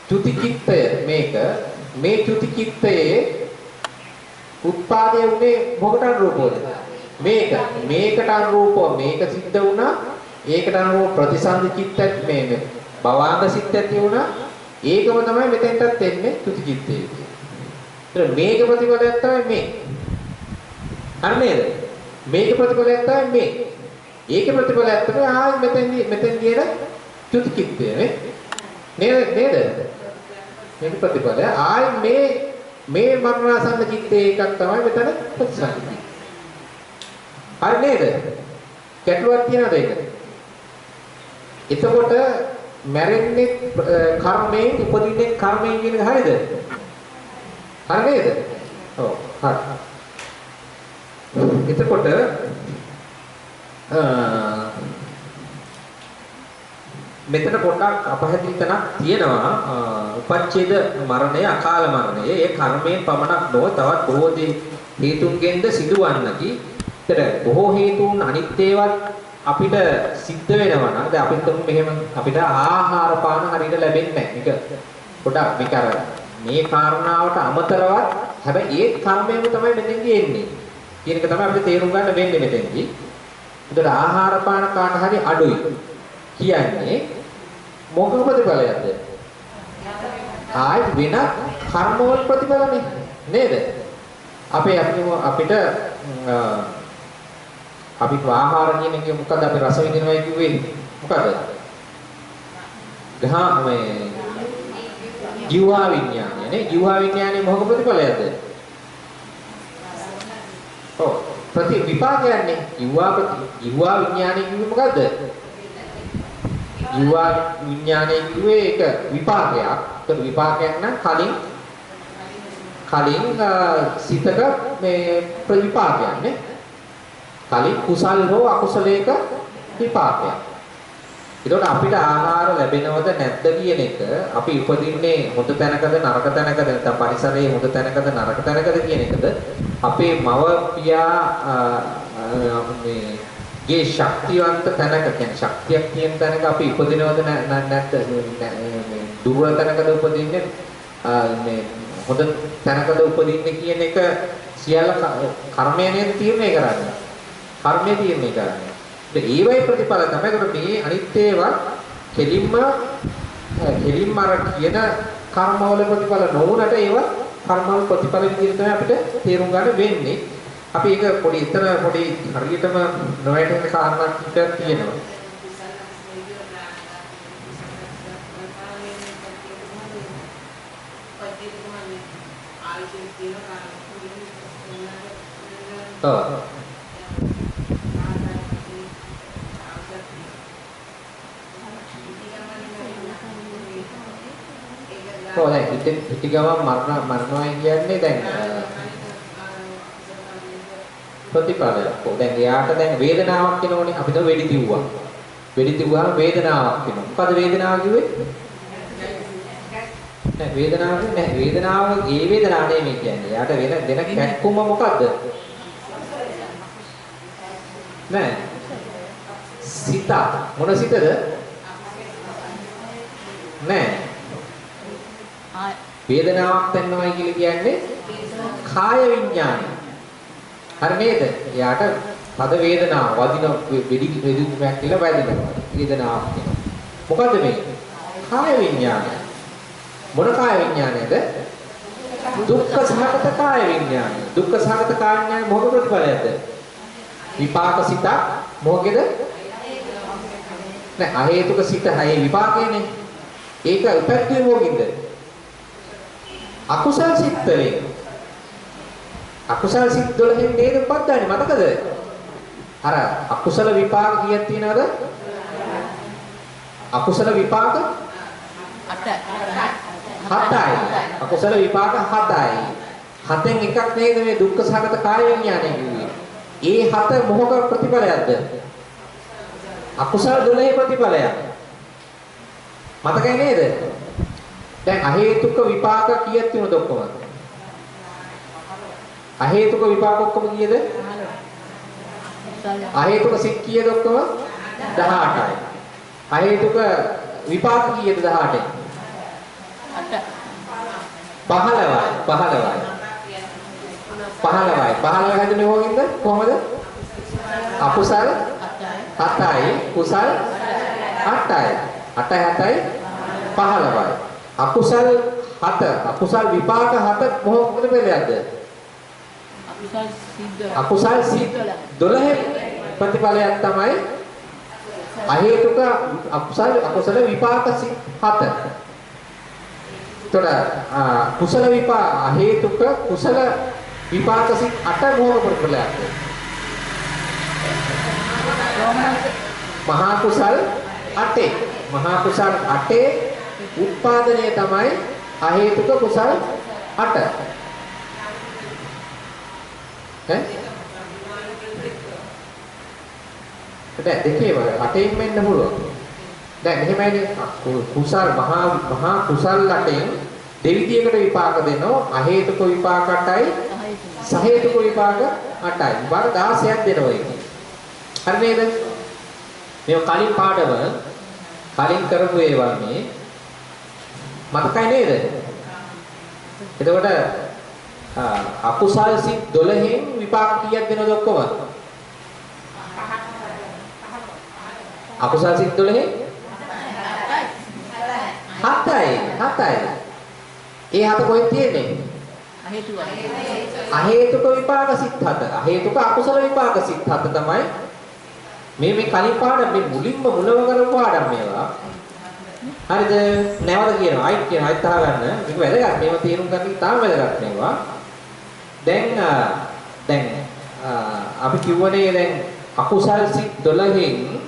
චුති චිත්තය මේ චුති චිත්තයේ උත්පාදයේ උනේ මොකට අනුරූපවද? මේකට අනුරූපව මේක සිද්ධ වුණා. ඒකට අනුරූප ප්‍රතිසන්දි චිත්තත් මේ භවාංග සිත් ඇති වුණා. ඒකම තමයි මෙතෙන්ටත් එන්නේ චුති චිත්තේ. ඒතර මේක ප්‍රතිපලයක් තමයි මේ. හරි නේද? මේක ප්‍රතිපලයක් තමයි මේ. ඒක ප්‍රතිපලයක් තමයි ආයි මෙතෙන් කියන චුති චිත්තය නේද? මේක ප්‍රතිපලය ආයි මේ මරණාසන්න චිත්තේ එකක් තමයි මෙතන ප්‍රතිසන්දි. හරි නේද? ගැටලුවක් තියනද ඒක? එතකොට මැරෙන්නේ කර්මයෙන් උපදින්නේ කර්මයෙන් කියන එක හරිද? හරි නේද? ඔව් හරි. එතකොට මෙතන පොඩ්ඩක් අපහැදිලි තැනක් තියෙනවා. උපච්ඡේද මරණය අකාල මරණය ඒ කර්මයෙන් පමණක් නොව තවත් බොහෝ හේතුන්ගෙන්ද සිදුවන්නකි. ඒතර බොහෝ හේතුන් අනිත් ඒවාත් අපිට සිද්ධ වෙනවා නම් දැන් අපිට මෙහෙම අපිට ආහාර පාන හරියට ලැබෙන්නේ නැහැ. මේක පොඩ්ඩක් මේක අර මේ කාරණාවට අමතරව හැබැයි ඒ කර්මයම තමයි මෙතෙන්දී එන්නේ. කියන එක තමයි අපිට තේරුම් ගන්න වෙන්නේ මෙතෙන්දී. ඒතර ආහාර පාන කාට හරි අඩුයි කියන්නේ මොකක් ප්‍රතිඵලයක්ද? ආයි වෙන කර්මවල ප්‍රතිඵලනේ නේද? අපිට අපි ආහාර කියන එක මොකද අපි රස විඳිනවා කිව්වේ මොකද? මේ ජීවා විඥානය නේ. ජීවා විඥානේ මොකක් ප්‍රතිඵලයක්ද? ඔව් විපාකයන්නේ. ජීවා විඥානේ කිව්වේ මොකද්ද? ජීවා විඥානයේ කිව්වේ ඒක විපාකයක්. ඒක විපාකයක් නම් කලින් සිතක මේ ප්‍රතිපාකයක් නේ. කලින් කුසල් හෝ අකුසලයක විපාකයක්. ඒකට අපිට ආහාර ලැබෙනවද නැද්ද කියන එක අපි උපදින්නේ හොඳ තැනකද නරක තැනකද නැත්නම් පරිසරයේ හොඳ තැනකද නරක තැනකද කියන එකද අපේ මව පියා මේ ශක්තිවන්ත තැනක කියන්නේ ශක්තියක් තියෙන තැනක අපි උපදිනවද නැත්ද දුර්වල තැනකද උපදින්නේ මේ හොඳ තැනකද උපදින්නේ කියන එක සියල්ල කර්මයෙන් තීරණය කරන්නේ. කර්මයේ තීරණය කරන්නේ. ඒ වගේ ප්‍රතිඵල තමයි. ඒකට මේ අනිත් ඒවා කෙලින්ම අර කියන කර්මවල ප්‍රතිඵල නොවුනට ඒවා කර්මවල ප්‍රතිඵල විදිහට තමයි අපිට තේරුම් ගන්න වෙන්නේ. අපි ඒක පොඩි හරියටම නොවැටෙන කාරණා ටිකක් තියෙනවා. ඔව්. ඔව් දැන් හිටි ගමන් මරනවා කියන්නේ දැන් ප්‍රතිපලයක්. ඔව් දැන් එයාට දැන් වේදනාවක් එනෝනේ. අපි දැන් වෙඩි තිව්වා. වෙඩි තිව්වම වේදනාවක් එනවා. මොකද වේදනාව කිව්වේ? නෑ වේදනාව නෑ වේදනාව ඒ වේදනාව නෙමෙයි කියන්නේ. එයාට වෙන කැක්කුම මොකද්ද? නෑ. සිත. මොන සිතද? නෑ. වේදනාවක් දැනනවා කියලා කියන්නේ කාය විඥානය. හරි නේද? එයාට පද වේදනාව වදින වෙදිමක් කියලා වැදිනවා. වේදනාවක් එනවා. මොකද්ද මේ? කාය විඥානය. මොන කාය විඥානයද? දුක්ඛ සහගත කාය විඥානය. දුක්ඛ සහගත කාය විඥානය මොකද ප්‍රතිඵලයක්ද? විපාක සිත මොකේද? නෑ අහේතුක සිත හයේ විපාකයනේ. ඒක උපැද්දේ මොකින්ද? අකුසල් සිත් වලින්. අකුසල් සිත් 12 නේද උපද්දන්නේ මතකද? අර අකුසල විපාක කීයක් තියෙනවද? අකුසල විපාක 7යි. අකුසල විපාක 7යි. 7න් එකක් නේද මේ දුක්ඛ සහගත කාය විඥානය කියන්නේ. ඒ 7 මොහොක ප්‍රතිඵලයක්ද? අකුසල 12 ප්‍රතිඵලයක්. මතකයි නේද? දැන් අහේතුක විපාක කීයක් තියෙනවද ඔක්කොම? අහේතුක විපාක ඔක්කොම කීයද? අහේතුක සිත් කීයද ඔක්කොම? 18යි. අහේතුක විපාක කීයද 18න්? 15යි. 15 හැදුනේ කොහොමද? කොහමද? අකුසල 7යි, කුසල 8යි. 8යි 7යි 15යි. අකුසල් 7, අකුසල් විපාක 7 මොකද වෙලයක්ද? අකුසල් සිත් 12 ප්‍රතිඵලයක් තමයි අහේතුක අකුසල විපාක සිත් 7. තොර කුසල විපාක අහේතුක කුසල විපාක සිත් 8 මොකද ප්‍රතිඵලයක්ද? මහා කුසල් 8. මහා කුසල් 8 උත්පාදනය තමයි අහේතුක කුසල් 8. දැන් දෙකේම 8න් වෙන්න පුළුවන්. දැන් මෙහෙමයි කුසල් මහා කුසල් 8න් දෙවිදියකට විපාක දෙනවා. අහේතුක විපාක 8යි, සහේතුක විපාක 8යි. විපාක 16ක් දෙනවා ඒක. හරි නේද? මේ කලින් පාඩම කලින් කරපු ඒවා මේ මතකයි නේද? එතකොට අකුසල් සිත් 12න් විපාක කීයක් දෙනවද ඔක්කොම? අකුසල් සිත් 12න් 7යි. ඒ 7 කොහෙද තියෙන්නේ? අහේතුක විපාක සිත් 7. අහේතුක අකුසල විපාක සිත් 7 තමයි මේ කලින් පාඩම මේ මුලින්ම මුලව කරපු පාඩම් මේවා. හරිද? නැවත කියනවා. අයිත් කියනවා. අයිත් අහගන්න. මේක වැදගත්. මේව තේරුම් ගන්න තාම වැදගත් මේවා. දැන් අපි කිව්වනේ දැන් අකුසල් සිත් 12න්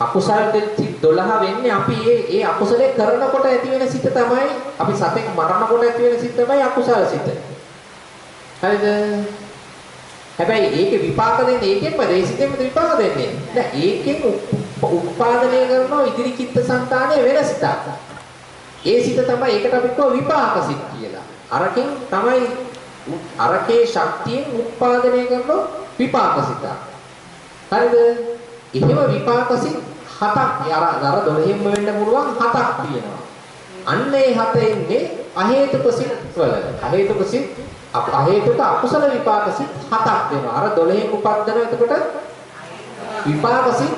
අකුසල් සිත් 12 වෙන්නේ අපි ඒ අකුසලේ කරනකොට ඇති වෙන සිත තමයි අපි සතෙක් මරනකොට ඇති වෙන සිත තමයි අකුසල සිත. හරිද? හැබැයි ඒකේ විපාක දෙන්නේ ඒකෙන්ම දේශිතෙන්ම විපාක දෙන්නේ. දැන් ඒකෙන් උත්පාදනය කරන ඉදිරි චිත්තසංතානය වෙන සිතක්. ඒ සිත තමයි ඒකට අපි කියව විපාක සිත් කියලා. අරකින් තමයි අරකේ ශක්තියෙන් උත්පාදනය කරන විපාක සිත. හරිද? එහෙම විපාක සිත් 7ක් අර 12න්ම වෙන්න පුළුවන් 7ක් තියෙනවා. අන්න ඒ 7 එන්නේ අහේතුක සිත් වල. අහේතුක සිත් අහේතුක අකුසල විපාක සිත් 7ක් වෙනවා. අර 12න් උපද්දන එතකොට විපාක සිත්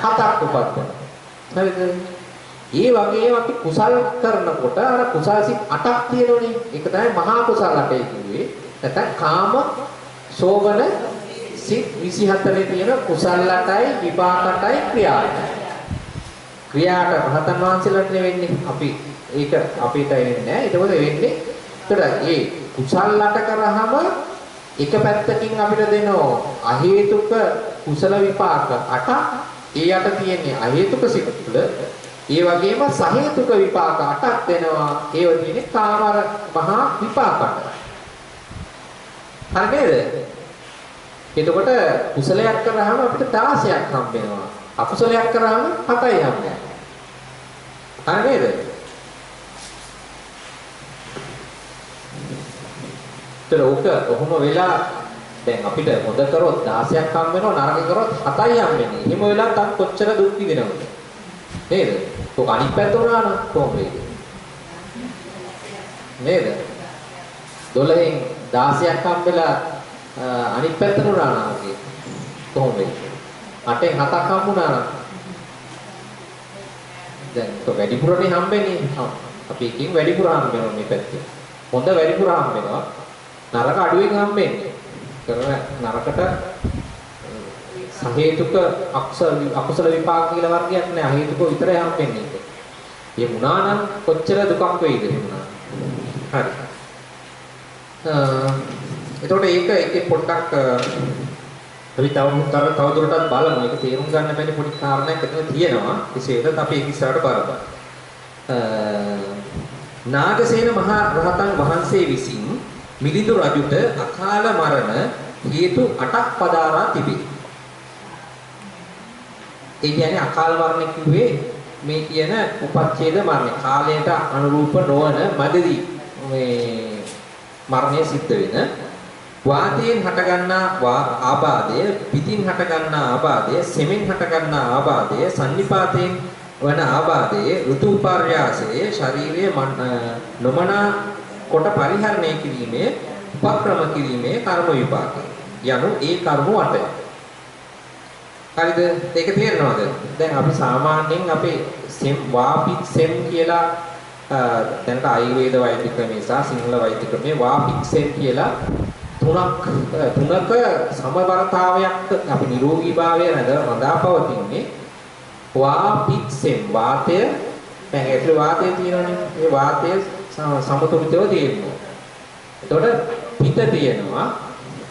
7ක් උපද්දන. හරිද? ඒ වගේම අපි කුසල් කරනකොට අර කුසල් සිත් 8ක් තියෙනෝනේ. ඒක තමයි මහා කුසල 8 කිව්වේ. නැත්නම් කාම සෝබන සිත් 24 තියෙන කුසල් 8යි විපාක 8යි ක්‍රියා 8යි. ක්‍රියාට රහතන් වහන්සේලාට වෙන්නේ අපි ඒක අපිට වෙන්නේ නැහැ. ඒකවල වෙන්නේ ඒතර ඒ කුසල් 8 කරාම එක පැත්තකින් අපිට දෙනවා අහේතුක කුසල විපාක 8ක්. ඒ යට තියෙන්නේ අහේතුක සිත් තුළ. ඒ වගේම සහේතුක විපාක 8ක් දෙනවා. ඒව තියෙන්නේ කාමර මහා විපාක 8ක්. හරි නේද? එතකොට කුසලයක් කරාම අපිට 16ක් හම්බ වෙනවා. අකුසලයක් කරාම 7යි හම්බ වෙනවා. හරි නේද? ඔහොම වෙලා දැන් අපිට හොඳ කරොත් 16ක් හම් වෙනවා නරක කරොත් 7යි හම් වෙන්නේ. එහෙම වෙලා තත් කොච්චර දුක් විඳිනවද? නේද? ඔක අනිත් පැත්ත උනා නම් කොහොම වෙයිද? නේද? 12න් 16ක් හම් වෙලා අනිත් පැත්තට උනා නම් කොහොම වෙයිද? 8න් 7ක් හම් වුණා නම් දැන් તો වැඩිපුරනේ හම්බෙන්නේ. අපි එකකින් වැඩිපුර හම් වෙනවා මේ පැත්තේ. හොඳ වැඩිපුර හම් වෙනවා. නරක අඩුවෙන් හම්බෙන්නේ. කරන නරකට සහේතුක අකුසල විපාක කියලා වර්ගයක් නෑ. අහේතුක විතරයි හම්බෙන්නේ. මේ මුණා නම් කොච්චර දුකක් වෙයිද මුණා. හරි. එතකොට ඒකේ පොඩ්ඩක් අපි තවදුරටත් බලමු. ඒක තේරුම් ගන්න බැරි පොඩි කාරණයක් එතන තියෙනවා. විශේෂයෙන් අපි ඒක ඉස්සරහට බලමු. නාගසේන මහ රහතන් වහන්සේ විසින් මිලිඳු රජුට අකාල මරණ හේතු 8ක් පදාරා තිබේ. ඒ කියන්නේ අකාල මරණ කිව්වේ මේ කියන උපච්ඡේද මරණ. කාලයට අනුරූප නොවන මදදී මේ මරණය සිද්ධ වෙන. වාතයෙන් හටගන්නා ආබාධය, පිටින් හටගන්නා ආබාධය, සෙමෙන් හටගන්නා ආබාධය, සන්නිපාතයෙන් වන ආබාධයේ ඍතු උපාර්යාසයේ ශාරීරිය නොමනා කොට පරිහරණය කිරීමේ උපක්‍රම කිරීමේ කර්ම විපාක යනු ඒ කර්ම 8යි. හරිද? ඒක තේරෙනවද? දැන් අපි සාමාන්‍යයෙන් අපේ සෙම් වාපික් සෙම් කියලා දැනට ආයුර්වේද වෛද්‍ය ක්‍රමයේ සහ සිංහල වෛද්‍ය ක්‍රමයේ වාපික් සෙම් කියලා තුනක සමබරතාවයක් අපි නිරෝගීභාවය රඳාපවතින්නේ වාපික් සෙම් වාතය දැන් ඒකේ වාතය තියෙනවනේ. ඒ වාතය සමතුලිතව තියෙනවා. එතකොට පිත තියෙනවා.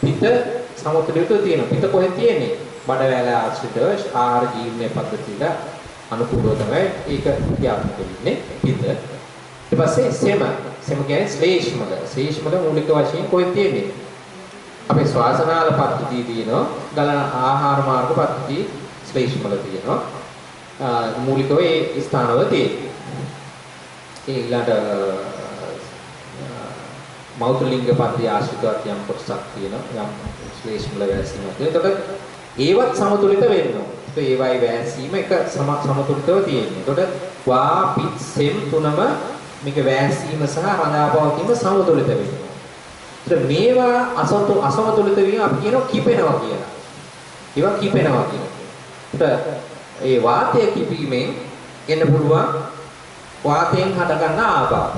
පිත සමතුලිතව තියෙනවා. පිත කොහෙද තියෙන්නේ? බඩවැල ආශ්‍රිතව ආහාර ජීර්ණ පද්ධතියට අනුකූලව තමයි ඒක ක්‍රියාත්මක වෙන්නේ. පිත. ඊට පස්සේ සෙම කියන්නේ ශ්ලේෂ්මල. ශ්ලේෂ්මල මූලික වශයෙන් කොහෙද තියෙන්නේ? අපේ ශ්වාසනාල පද්ධතිය තියෙනවා. ගලන ආහාර මාර්ග පද්ධතිය ශ්ලේෂ්මල තියෙනවා. මූලිකව ඒ ස්ථානවල තියෙනවා. ඊළඟට මෞතුලිංග පද්ධතිය ආශ්‍රිතවත් යම් කොටසක් තියෙනවා. යම් ශ්ලේෂ්මල වැසීමක්. එතකොට ඒවත් සමතුලිත වෙනවා. ඒක ඒවයි වැසීම එක සමතුලිතව තියෙනවා. එතකොට වා පිත් සෙම් තුනම මේක වැසීම සහ රඳාපවතීම සමතුලිත වෙනවා. ඒත් මේවා අසමතුලිත වීම අපි කියනවා කිපෙනවා කියලා. ඒවා කිපෙනවා කියනවා. ඒ වාතය කිපීමෙන් එන්න පුළුවන් වාතයෙන් හටගන්න ආබාධ.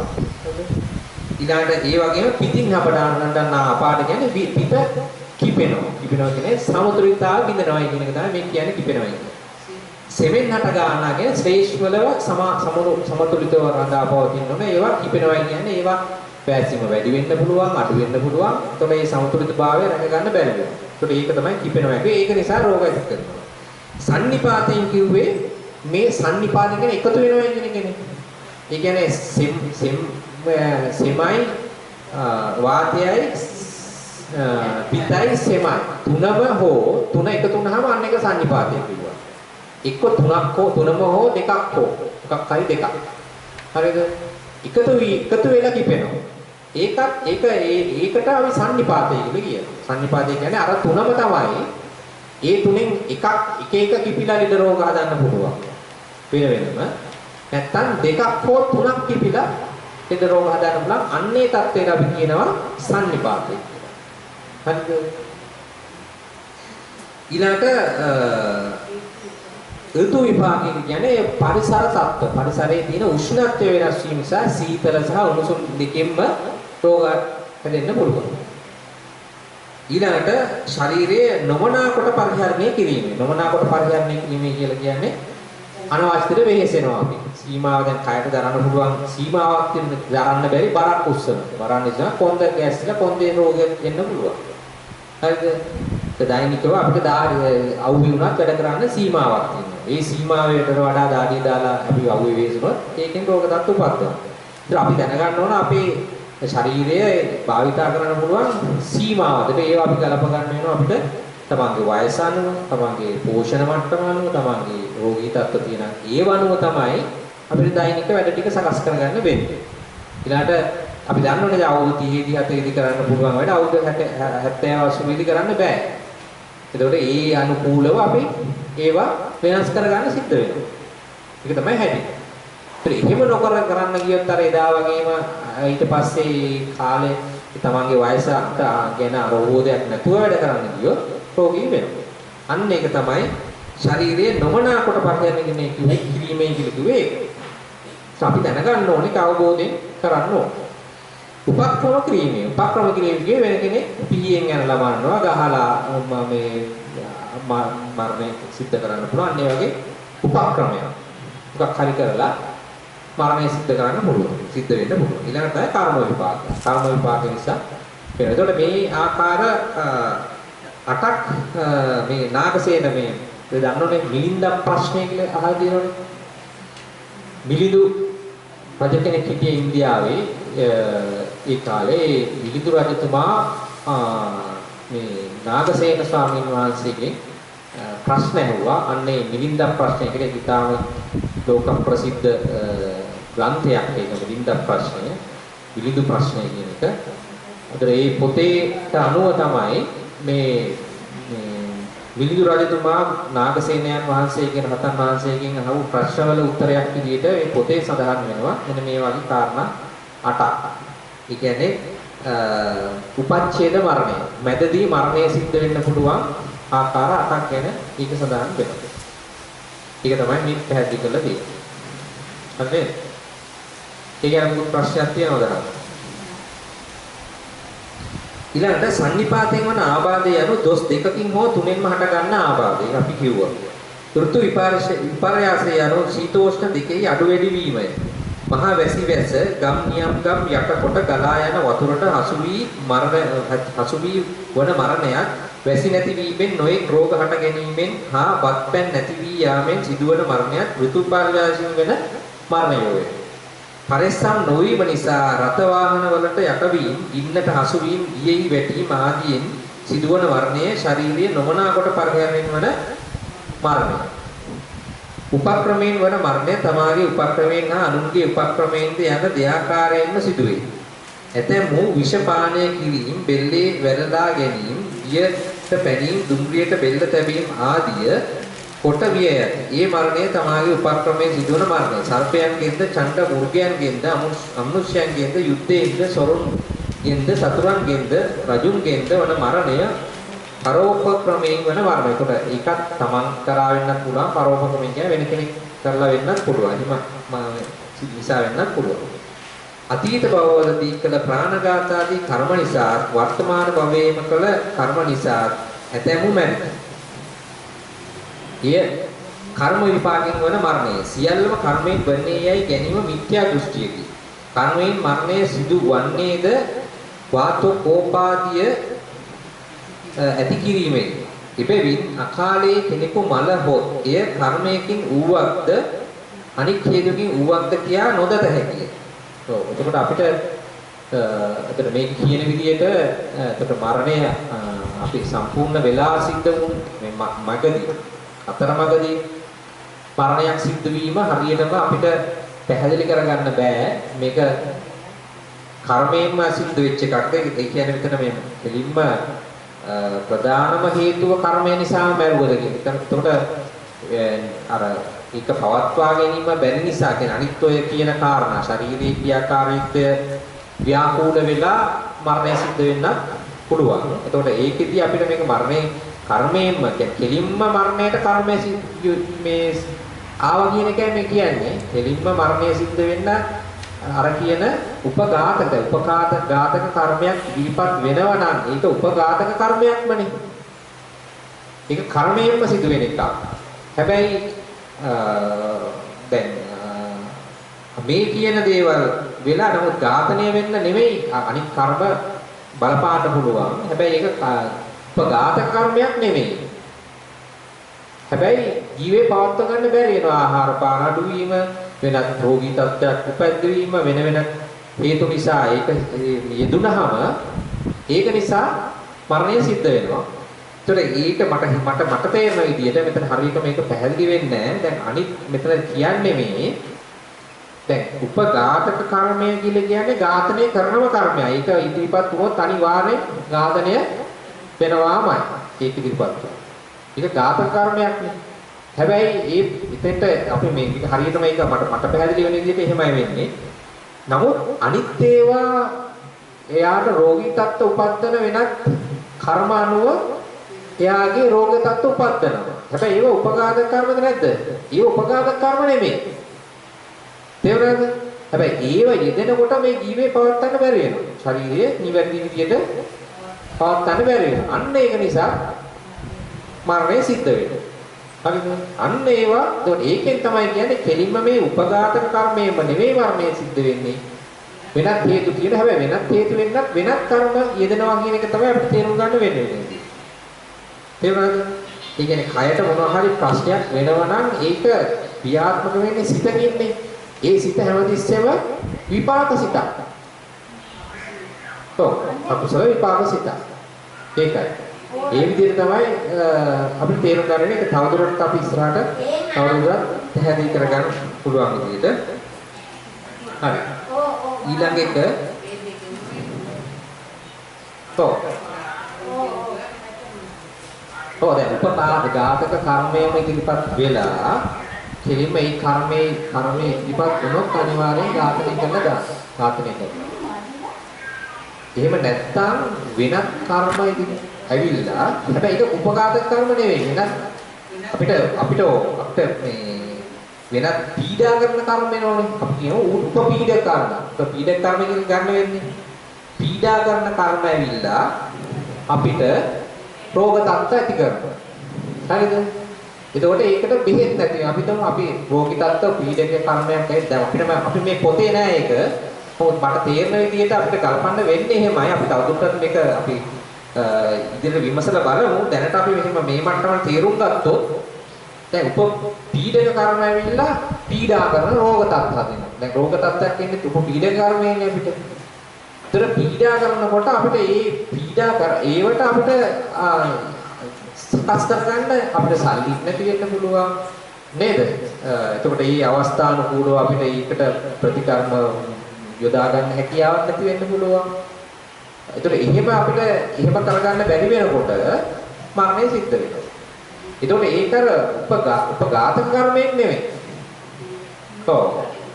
ඊළඟට ඒ වගේම පිටින් හපඩන්න ආපාඩ කියන්නේ පිට කිපෙනවා. කිපෙනවා කියන්නේ සමතුලිතතාව බිඳනවා කියන එක තමයි මේ කියන්නේ කිපෙනවා කියන්නේ. සෙමෙන් හට ගන්නා කියන්නේ ශ්‍රේෂ්ඨවලව සමතුලිතව රඳාපවතින ඕනේ. ඒවා කිපෙනවා කියන්නේ ඒවා වැසීම වැඩි වෙන්න පුළුවන්, අඩු වෙන්න පුළුවන්. එතකොට මේ සමතුලිතභාවය රැක ගන්න බැරි වෙනවා. එතකොට ඒක තමයි කිපෙනවා කියන්නේ. ඒක නිසා රෝග ඇති කරනවා. සන්නිපාතයෙන් කිව්වේ මේ සන්නිපාත කියන්නේ එකතු වෙනවා කියන එකනේ. ඒ කියන්නේ සෙමයි වාතයයි පිටයි සෙමයි තුන එකතු වුනහම අන්න එක සන්නිපාතය කියනවා. එක්ක තුනම හෝ දෙකක් හෝ එකක් හරි දෙකක්. හරිද? එකතු වෙලා කිපෙනවා. ඒකට අපි සන්නිපාතය කියලා කියනවා. සන්නිපාතය කියන්නේ අර තුනම තමයි. ඒ තුනෙන් එක කිපිලා ලෙඩ රෝග හදන්න පුළුවන්. වෙනම නැත්තම් දෙකක් හෝ තුනක් කිපිලා ලෙඩ රෝග හදන්න පුළුවන්. අන්නේ තත්ත්වයට අපි කියනවා සන්නිපාතය කියලා. හරිද? ඊළඟට ඍතු විපාකය කියන්නේ පරිසර තත්ත්ව. පරිසරයේ තියෙන උෂ්ණත්වය වෙනස් වීම නිසා සීතල සහ උණුසුම් දෙකෙන්ම රෝග හැදෙන්න පුළුවන්. ඊළඟට ශරීරයේ නොමනා කොට පරිහරණය කිරීම. නොමනා කොට පරිහරණය කිරීම කියලා කියන්නේ අනවශ්‍ය දෙයක් වෙහෙසෙනවා අපි. සීමාව දැන් කයට දරන්න පුළුවන් සීමාවක් තියෙන දරන්න බැරි බරක් උස්සන. බරන් නිසා කොන්ද ගැස්සිලා කොන්දේ රෝග එන්න පුළුවන්. හරිද? ඒ දෛනිකව අපිට අවුල් වුණත් වැඩ කරන්න සීමාවක් තියෙනවා. ඒ සීමාවට වඩා දාඩිය දාලා අපි අවුවේ වේසුනොත් ඒකෙන් රෝග තත්ත්ව උපද්දනවා. ඒත් අපි දැනගන්න ඕන අපේ ශරීරය භාවිතා කරන්න පුළුවන් සීමාවකට ඒවා අපි ගලප ගන්න වෙනවා අපිට තමන්ගේ වයස අනුව, තමන්ගේ පෝෂණ මට්ටම අනුව, තමන්ගේ රෝගී තත්ත්ව තියෙන ඒව අනුව තමයි අපිට දෛනික වැඩ ටික සකස් කරගන්න වෙන්නේ. ඊළාට අපි දන්නවනේ අවුරුදු 30 දී 40 දී කරන්න පුළුවන් වැඩ අවුරුදු 60 70 80 දී කරන්න බෑ. එතකොට ඒ අනුකූලව අපි ඒවා වෙනස් කරගන්න සිද්ධ වෙනවා. ඒක තමයි හැටි. එහෙම නොකර කරන්න ගියොත් අර එදා වගේම ඊට පස්සේ කාලේ තමන්ගේ වයසට ගැන අවබෝධයක් නැතුව වැඩ කරන්න ගියොත් රෝගී වෙනවා. අන්න ඒක තමයි ශරීරයේ නොමනා කොට පරිහරණය කිරීමේ කියලා කිව්වේ. අපි දැනගන්න ඕනේ අවබෝධයෙන් කරන්න ඕනේ. උපක්‍රම කිරීමේ කියේ වෙන කෙනෙක් පිහියෙන් යන ළමන්නවා ගහලා මේ මරණය සිද්ධ කරන්න පුළුවන්. අන්න ඒ වගේ උපක්‍රමයක්. මොකක් හරි කරලා මරණය සිද්ධ කරන්න පුළුවන්. සිද්ධ වෙන්න පුළුවන්. ඊළඟට තමයි කර්ම විපාක. කර්ම විපාක නිසා වෙනවා. එතකොට මේ ආකාර 8ක් මේ නාගසේන මේ දන්නෝනේ මිලින්ද ප්‍රශ්නය කියලා අහලා තියෙනවනේ. මිලිඳු රජ කෙනෙක් හිටියේ ඉන්දියාවේ ඒ කාලේ මිලිඳු රජතුමා මේ නාගසේන ස්වාමීන් වහන්සේගෙන් ප්‍රශ්න ඇහුවා. අන්නේ මිලින්ද ප්‍රශ්නය කියලා ඉතාම ලෝක ප්‍රසිද්ධ ග්‍රන්ථයක් ඒක මිලින්ද ප්‍රශ්නය. මිලිඳු ප්‍රශ්නය කියන එක. අතට ඒ පොතේට අනුව තමයි මේ මිලිඳු රජතුමා නාගසේනයන් වහන්සේගෙන් රහතන් වහන්සේගෙන් අහපු ප්‍රශ්නවල උත්තරයක් විදිහට මේ පොතේ සඳහන් වෙනවා. මෙන්න මේ වගේ කාරණා 8ක්. ඒ කියන්නේ උපච්ඡේද මරණය. මැදදී මරණය සිද්ධ වෙන්න පුළුවන් ආකාර 8ක් ගැන ඒක සඳහන් වෙනවා. ඒක තමයි මේ පැහැදිලි කරලා තියෙන්නේ. හරිද? ඒ ගැන මුත් ප්‍රශ්නයක් තියෙනවද? ඊළඟට සන්නිපාතයෙන් වන ආබාධය යනු දොස් දෙකකින් හෝ තුනෙන්ම හට ගන්න ආබාධය අපි කිව්වා. ඍතු විපර්යාසය යනු සීතෝෂ්ණ දෙකේ අඩු වැඩි වීමය. මහා වැසි වැස ගම් නියම් ගම් යටකොට ගලා යන වතුරට හසු වී වන මරණයක් වැසි නැති වීමෙන් නොයෙක් රෝග හට ගැනීමෙන් හා බත්පැන් නැති වී යාමෙන් සිදුවන මරණයක් ඍතු විපර්යාසයෙන් වෙන මරණයෝය. පරිස්සම් නොවීම නිසා රථ වාහන වලට යටවීම, ගින්නට හසු වීම, ගියෙහි වැටීම ආදීන් සිදුවන මරණයේ ශාරීරිය නොමනා කොට පරිහරණය වන මරණය. උපක්‍රමයෙන් වන මරණය තමාගේ උපක්‍රමයෙන් හා අනුන්ගේ උපක්‍රමයෙන්ද යන දෙආකාරයෙන්ම සිදුවේ. ඇතැම්හු විෂ පානය කිරීම, බෙල්ලේ වැරදා ගැනීම, ගියට පැනීම, දුම්රියට බෙල්ල තැබීම ආදිය කොට විය යති. ඒ මරණය තමාගේ උපක්‍රමයෙන් සිදුවන මරණය. සර්පයන්ගෙන්ද, ඡණ්ඩ මෘගයන්ගෙන්ද, අමනුෂ්‍යයන්ගෙන්ද, යුද්ධයෙන්ද, සොරුන්ගෙන්ද, සතුරන්ගෙන්ද, රජුන්ගෙන්ද වන මරණය පරෝපක්‍රමයෙන් වන මරණය. ඒකට ඒකත් තමන් කරා වෙන්නත් පුළුවන්. පරෝපක්‍රමයෙන් කියන්නේ වෙන කෙනෙක් කරලා වෙන්නත් පුළුවන්. නිසා වෙන්නත් පුළුවන්. අතීත භවවලදී කළ ප්‍රාණඝාත ආදී කර්ම නිසා වර්තමාන භවයේම කළ කර්ම නිසා ඇතැමු මැරෙනවා. එය කර්ම විපාකයෙන් වන මරණය. සියල්ලම කර්මයෙන් වන්නේ යයි ගැනීම මිත්‍යා දෘෂ්ටියකි. කර්මයෙන් මරණය සිදු වන්නේද වාතෝ කෝපාදිය ඇති කිරීමෙන්. ඉබෙවින් අකාලයේ කෙනෙකු මල හොත් එය කර්මයකින් වූවක්ද අනික් හේතුකින් වූවක්ද කියා නොදත හැකිය. එතකොට අපිට අතට මේක කියන විදිහට එතකොට මරණය අපි සම්පූර්ණ වෙලා සිද්ධ වුණ මේ මගදී අතරමඟදී මරණයක් සිද්ධ වීම හරියටම අපිට පැහැදිලි කරගන්න බෑ. මේක කර්මයෙන්ම සිද්ධ වෙච්ච එකක්ද? ඒ කියන්නේ මෙතන මේ දෙලින්ම ප්‍රධානම හේතුව කර්මය නිසාම මැරුවද කියන එක. එතකොට අර ඒක පවත්වා ගැනීම බැරි නිසා කියන අනිත් ඔය කියන කාරණා ශාරීරික ක්‍රියාකාරීත්වය ව්‍යාකූල වෙලා මරණය සිද්ධ වෙන්න පුළුවන්. එතකොට ඒකෙදි අපිට මේක මරණය කර්මයෙන්ම කෙලින්ම මරණයට කර්මය මේ ආව කියන එකයි මේ කියන්නේ. කෙලින්ම මරණය සිද්ධ වෙන්න අර කියන ඝාතක කර්මයක් දීපත් වෙනවා නම් ඒක උපඝාතක කර්මයක්මනේ. ඒක කර්මයෙන්ම සිදු වෙන එකක්. හැබැයි දැන් මේ කියන දේවල් වෙලා නමුත් ඝාතනය වෙන්න නෙමෙයි අනික් කර්ම බලපාන්න පුළුවන්. හැබැයි ඒක උපඝාතක කර්මයක් නෙමෙයි. හැබැයි ජීවේ පවත්ව ගන්න බැරි වෙනවා. ආහාර පාන අඩු වීම, වෙනත් රෝගී තත්ත්වයක් උපද්දවීම, වෙන හේතු නිසා ඒක යෙදුනහම ඒක නිසා මරණය සිද්ධ වෙනවා. ඒතර ඒක මට තේරෙන විදිහට මෙතන හරියට මේක පැහැදිලි වෙන්නේ නැහැ. දැන් අනිත් මෙතන කියන්නේ මේ දැන් උපඝාතක කර්මය කියලා කියන්නේ ඝාතනය කරනව කර්මය. ඒක ඉදිරිපත් වුණොත් අනිවාර්යෙන් ඝාතනය වෙනවාමයි. ඒක ඉදිරිපත් වුණා. ඒක ඝාතක කර්මයක් නේ. හැබැයි එතෙන්ට අපි මේක හරියට මේක මට පැහැදිලි වෙන විදිහට එහෙමයි වෙන්නේ. නමුත් අනිත් ඒවා එයාට රෝගී තත්ත්ව උපද්දන වෙනත් කර්ම අනුව එයාගේ රෝග තත්ත්ව උපද්දනවා. හැබැයි ඒව උපඝාතක කර්මද නැද්ද? ඒව උපඝාතක කර්ම නෙමෙයි. තේරුණාද? හැබැයි ඒව යෙදෙනකොට මේ ජීවේ පවත්වන්න බැරි වෙනවා. ශරීරයේ නිවැරදි විදියට පවත්වන්න බැරි වෙනවා. අන්න ඒක නිසා මරණය සිද්ධ වෙනවා. හරිද? අන්න ඒවා ඒකෙන් තමයි කියන්නේ කෙලින්ම මේ උපඝාතක කර්මයම නෙවෙයි මරණය සිද්ධ වෙන්නේ. වෙනත් හේතු තියෙන හැබැයි වෙනත් හේතු වෙන්නත් වෙනත් කර්ම යෙදෙනවා කියන එක තමයි අපිට තේරුම් ගන්න වෙන්නේ. තේරුණාද? ඒ කියන්නේ කයට මොනවා හරි ප්‍රශ්නයක් වෙනවා නම් ඒක ක්‍රියාත්මක වෙන්නේ සිතකින්නේ. ඒ සිත හැමතිස්සෙම විපාක සිතක්. අකුසල විපාක සිතක්. ඒකයි. ඒ විදිහට තමයි අපිට තේරුම් ගන්න එක තවදුරටත් අපි ඉස්සරහට තවදුරටත් පැහැදිලි කරගන්න පුළුවන් විදිහට. හරි. ඊළඟ එක දැන් උපඝාතක කර්මයේම ඉදිරිපත් වෙලා කෙලින්ම ඒ කර්මයේ ඉදිරිපත් වුණොත් අනිවාර්යෙන් ඝාතනය කරනවා. එහෙම නැත්නම් වෙනත් කර්ම ඇවිල්ලා හැබැයි ඒක උපඝාතක කර්ම නෙවෙයි. වෙනත් අපිට මේ වෙනත් පීඩා කරන කර්ම වෙනවනේ. අපි කියනවා උපපීඩක කර්ම. උපපීඩක කර්ම කියන ගන්න වෙන්නේ. පීඩා කරන කර්ම ඇවිල්ලා අපිට රෝග තත්ත්ව ඇති කරනවා. හරිද? එතකොට ඒකට බෙහෙත් නැති වෙනවා. අපි තමයි අපි රෝගී තත්ත්ව පීඩක කර්මයක් ඇයි දැන් අපි මේ පොතේ නෑ ඒක. මොකද මට තේරෙන විදිහට අපිට කල්පන්න වෙන්නේ එහෙමයි. අපි තවදුරටත් මේක අපි ඉදිරියට විමසලා බලමු. දැනට අපි මෙහෙම මේ මට්ටමට තේරුම් ගත්තොත් දැන් පීඩක කර්ම ඇවිල්ලා පීඩා කරන රෝග තත්ත්ව හදනවා. දැන් රෝග තත්ත්වයක් එන්නේ පීඩක කර්මයෙන් අපිට. ඒතර පීඩා කරනකොට අපිට ඒවට අපිට සකස් කරගන්න අපිට සල්ලි නැති වෙන්න පුළුවන් නේද? එතකොට මේ අවස්ථානුකූලව අපිට ඒකට ප්‍රතිකර්ම යොදා ගන්න හැකියාවක් නැති වෙන්න පුළුවන්. ඒතර එහෙම අපිට එහෙම කරගන්න බැරි වෙනකොට මරණය සිද්ධ වෙනවා. ඒතකොට ඒක උපඝාතක කර්මයෙන් නෙමෙයි.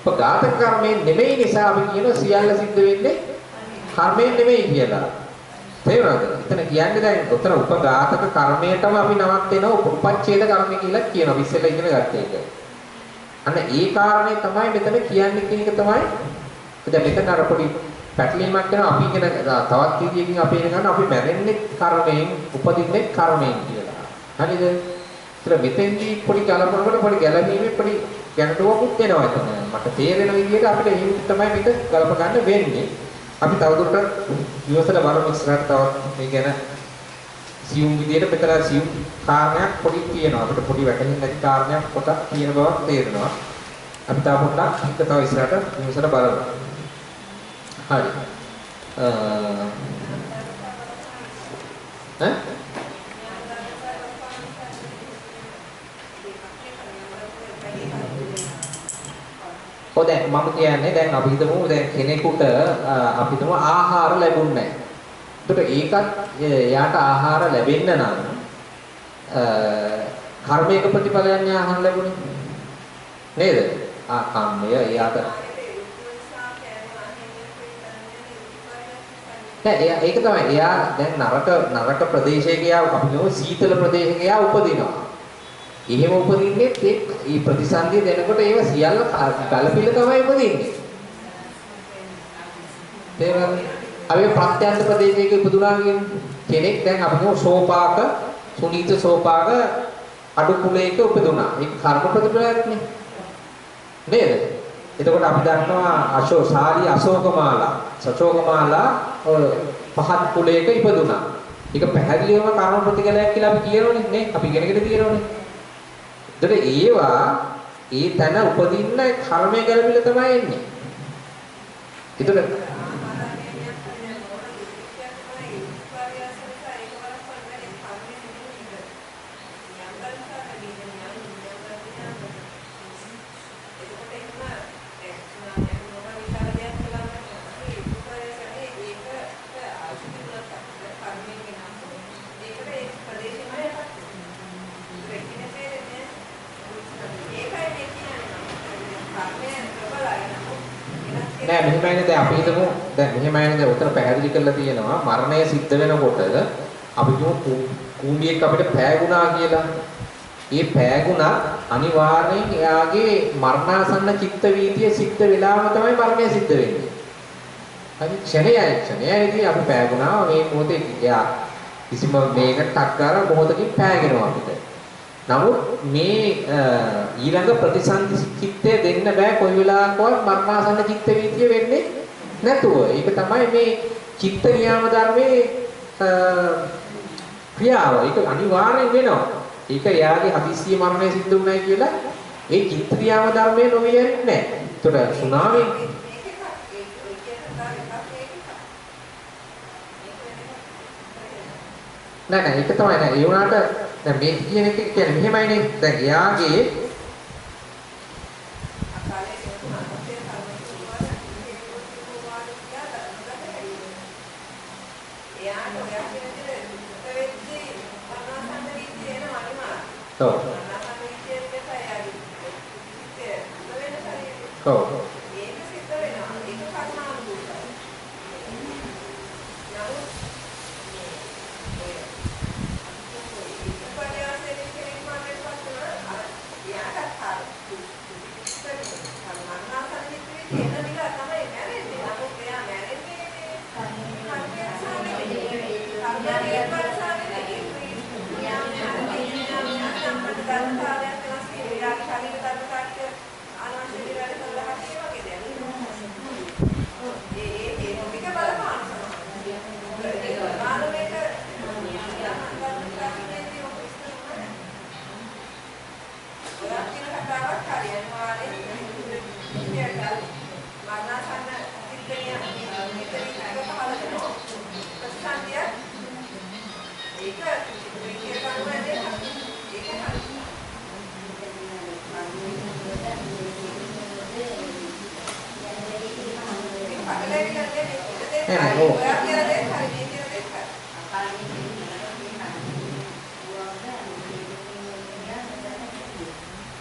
උපඝාතක කර්මයෙන් නෙමෙයි නිසා අපි කියන සියල්ල සිද්ධ වෙන්නේ කර්මයෙන් නෙමෙයි කියලා. තේරුණාද? එතන කියන්නේ දැන් උතන උපඝාතක කර්මයටම අපි නවත්වනවා උපච්ඡේද කර්ම කියලා කියනවා. ඉස්සෙල්ලා ඉගෙන ගත්ත එක. අන්න ඒ කාරණේ තමයි මෙතන කියන්නේ කියන එක තමයි. දැන් මෙතන අර පොඩි පැටලීමක් කරනවා අපි ඉගෙන තවත් විදියකින් අපි ඉගෙන ගන්න අපි මැරෙන්නේ කර්මයෙන් උපදින්නේ කර්මයෙන් කියලා. හරිද? ඒතර මෙතෙන්දී පොඩි ගලපනකොට පොඩි ගැළවීමේ පොඩි ගැටලුවකුත් වෙනවා එතන. මට තේරෙන විදිහට අපිට එහෙම තමයි මේක ගලප ගන්න වෙන්නේ. අපි තවදුරටත් විවසලා බලමු ඉස්සරහට තවත් මේ ගැන සියුම් විදියට මෙතන සියුම් කාරණයක් පොඩි තියෙනවා. අපිට පොඩි වැටහෙන්නේ නැති කාරණයක් පොඩක් තියෙන බවක් තේරෙනවා. අපි තා පොඩ්ඩක් එක තව ඉස්සරහට විවසලා බලමු. හරි. දැන් මම කියන්නේ දැන් අපි හිතමු දැන් කෙනෙකුට අපි හිතමු ආහාර ලැබුන්නේ නැහැ. ඒකට එයාට ආහාර ලැබෙන්න නම් කර්මයක ප්‍රතිඵලයන් ආහාර ලැබුණේ නේද? කම්මය එයාට ඒක තමයි එයා දැන් නරක ප්‍රදේශයක යා අපි කියමු සීතල ප්‍රදේශයක යා උපදිනවා. එහෙම උපදින්නේ ඒ ප්‍රතිසන්දිය දෙනකොට ඒව සියල්ල කලපිල තමයි උපදින්නේ. තේරෙනවද? අපි ප්‍රත්‍යන්ත ප්‍රදේශයක ඉපදුනා කියන්නේ කෙනෙක් දැන් අපි කියමු සෝපාක සුනීත සෝපාක අඩු කුලයක උපදුනා. ඒක කර්ම ප්‍රතිඵලයක් නේ. නේද? එතකොට අපි දන්නවා සාරි අශෝකමාලා සචෝකමාලා පහත් කුලයක ඉපදුනා. ඒක පැහැදිලිවම කර්ම ප්‍රතිඵලයක් කියලා අපි කියනෝනේ නේ. අපි ඉගෙනගෙන තියෙනෝනේ. ඒතර ඒවා ඒ තන උපදින්න කර්මය ගැලපිලා තමයි එන්නේ. ඒතර නෑ මෙහෙමයිනේ දැන් අපි හිතමු දැන් මෙහෙමයිනේ දැන් උතන පැහැදිලි කරලා තියෙනවා මරණය සිද්ධ වෙනකොට අපි කියමු කූඹියෙක් අපිට පෑගුණා කියලා. ඒ පෑගුණා අනිවාර්යෙන් එයාගේ මරණාසන්න චිත්ත වීතිය සිද්ධ වෙලාම තමයි මරණය සිද්ධ වෙන්නේ. හරි ක්ෂණයයි අපි පෑගුණා මේ මොහොතේ එයා කිසිම මේකට ටක් ගාලා මොහොතකින් පෑගෙනවා අපිට. නමුත් මේ ඊළඟ ප්‍රතිසන්දි චිත්තය දෙන්න බෑ කොයි වෙලාවකවත් මරණාසන්න චිත්ත වීතිය වෙන්නේ නැතුව. ඒක තමයි මේ චිත්ත නියාම ධර්මයේ ක්‍රියාව. ඒක අනිවාර්යෙන් වෙනවා. ඒක යාගේ හදිස්සිය මරණය සිද්ධ වුණයි කියලා ඒ චිත්ත නියාම ධර්මයේ නොවියන්නේ නැහැ. ඒතකොට සුනාමි නෑ ඒක තමයි නෑ. ඒ වුණාට දැන් මේ කියන එක කියන්නේ මෙහෙමයිනේ. දැන් එයාගේ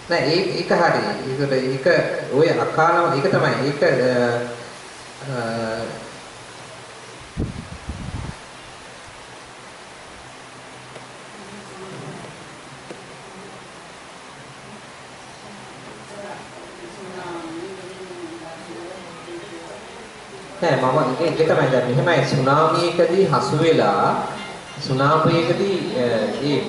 නෑ ඒක හරි. ඒක ඔය අකාලම ඒක තමයි. ඒක නෑ මම ඒක තමයි දැන් මෙහෙමයි සුනාමියකදී හසු වෙලා සුනාමියකදී ඒ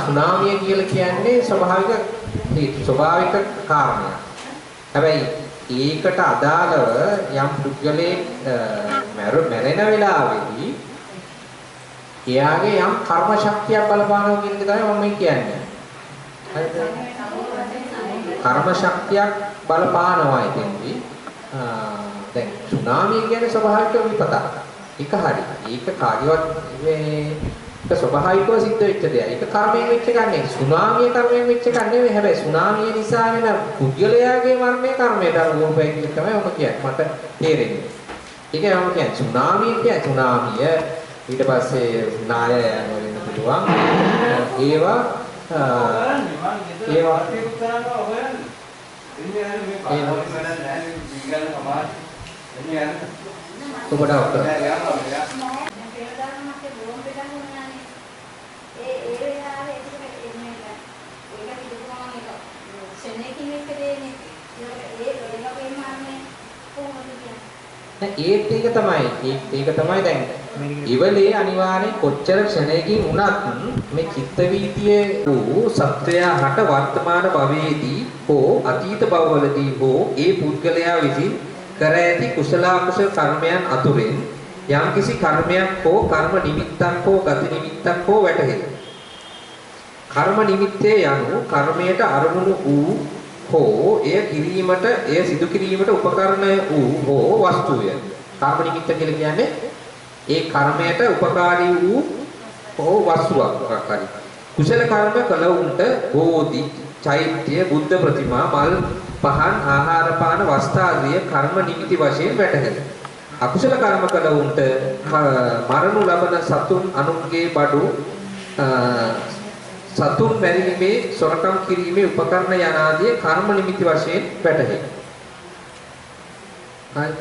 සුනාමිය කියලා කියන්නේ ස්වභාවික කාරණයක්. හැබැයි ඒකට අදාළව යම් පුද්ගලයෙක් මැරෙන වෙලාවේදී එයාගේ යම් කර්ම ශක්තියක් බලපානවා කියන එක තමයි මම කියන්නේ. හරිද? කර්ම ශක්තියක් බලපානවා ඉතින්දී දැන් සුනාමිය කියන්නේ ස්වභාවික විපතක්. ඒක හරි. ඒක කාගේවත් ඒක ස්වභාවිකව සිද්ධ වෙච්ච දෙයක්. ඒක කර්මයෙන් වෙච්ච එකක් නෙවෙයි. සුනාමිය කර්මයෙන් වෙච්ච එකක් නෙවෙයි. හැබැයි සුනාමිය නිසා වෙන පුද්ගලයාගේ මරණය කර්මයට අනුකූලයි කියන තමයි මම කියන්නේ. මට තේරෙන්නේ. ඒකයි මම කියන්නේ සුනාමිය කියන්නේ සුනාමිය ඊට පස්සේ නාය වෙන්න පුළුවන්. ඒවා ඒක තමයි දැන් ඉවලේ අනිවාර්යෙන් කොච්චර ක්ෂණයකින් වුණත් මේ චිත්ත වීතියේ වූ සත්‍යය හට වර්තමාන භවයේදී හෝ අතීත භවවලදී හෝ ඒ පුද්ගලයා විසින් කර ඇති කුසල අකුසල කර්මයන් අතුරෙන් යම් කිසි කර්මයක් හෝ කර්ම නිමිත්තක් හෝ ගති නිමිත්තක් හෝ වැටහෙයි. කර්ම නිමිත්තේ යනු කර්මයට අරමුණු වූ හෝ එය කිරීමට එය සිදු කිරීමට උපකරණය වූ හෝ වස්තුය. කර්ම නිමිත්ත කියලා කියන්නේ ඒ කර්මයට උපකාරී වූ හෝ වස්තුවක් මොකක් හරි. කුසල කර්ම කළවුන්ට බෝධි, චෛත්‍ය, බුද්ධ ප්‍රතිමා, මල්, පහන්, ආහාර පාන වස්ත්‍රාදිය කර්ම නිමිති වශයෙන් වැටහෙනවා. අකුසල කර්ම කළවුන්ට මරණු ලබන සතුන් අනුන්ගේ බඩු සතුන් මැරීමේ සොරකම් කිරීමේ උපකරණ යනාදී කර්ම නිමිති වශයෙන් වැටහෙයි. හරිද?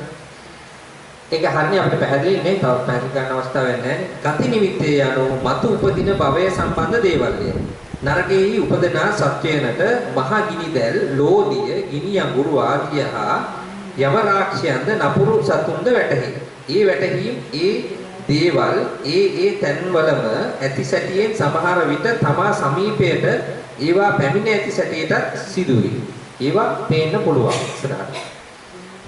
ඒක හරිය අපිට පැහැදිලි නේ. තව පැහැදිලි කරන්න අවස්ථාවක් නැහැ. ගති නිමිත්තේ යනු මතු උපදින භවය සම්බන්ධ දේවල්ය. නරකයේ උපදනා සත්‍යයනට මහ ගිනි දැල්, ලෝදිය, ගිනි අඟුරු ආදිය හා යම රාක්ෂයන්ද නපුරු සතුන්ද වැටහෙයි. ඒ වැටහීම් ඒ දේවල් ඒ තැන්වලම ඇති සැටියෙන් සමහර විට තමා සමීපයට ඒවා පැමිණ ඇති සැටියට සිදුවේ. ඒවා පේන්න පුළුවන් ඉස්සරහට.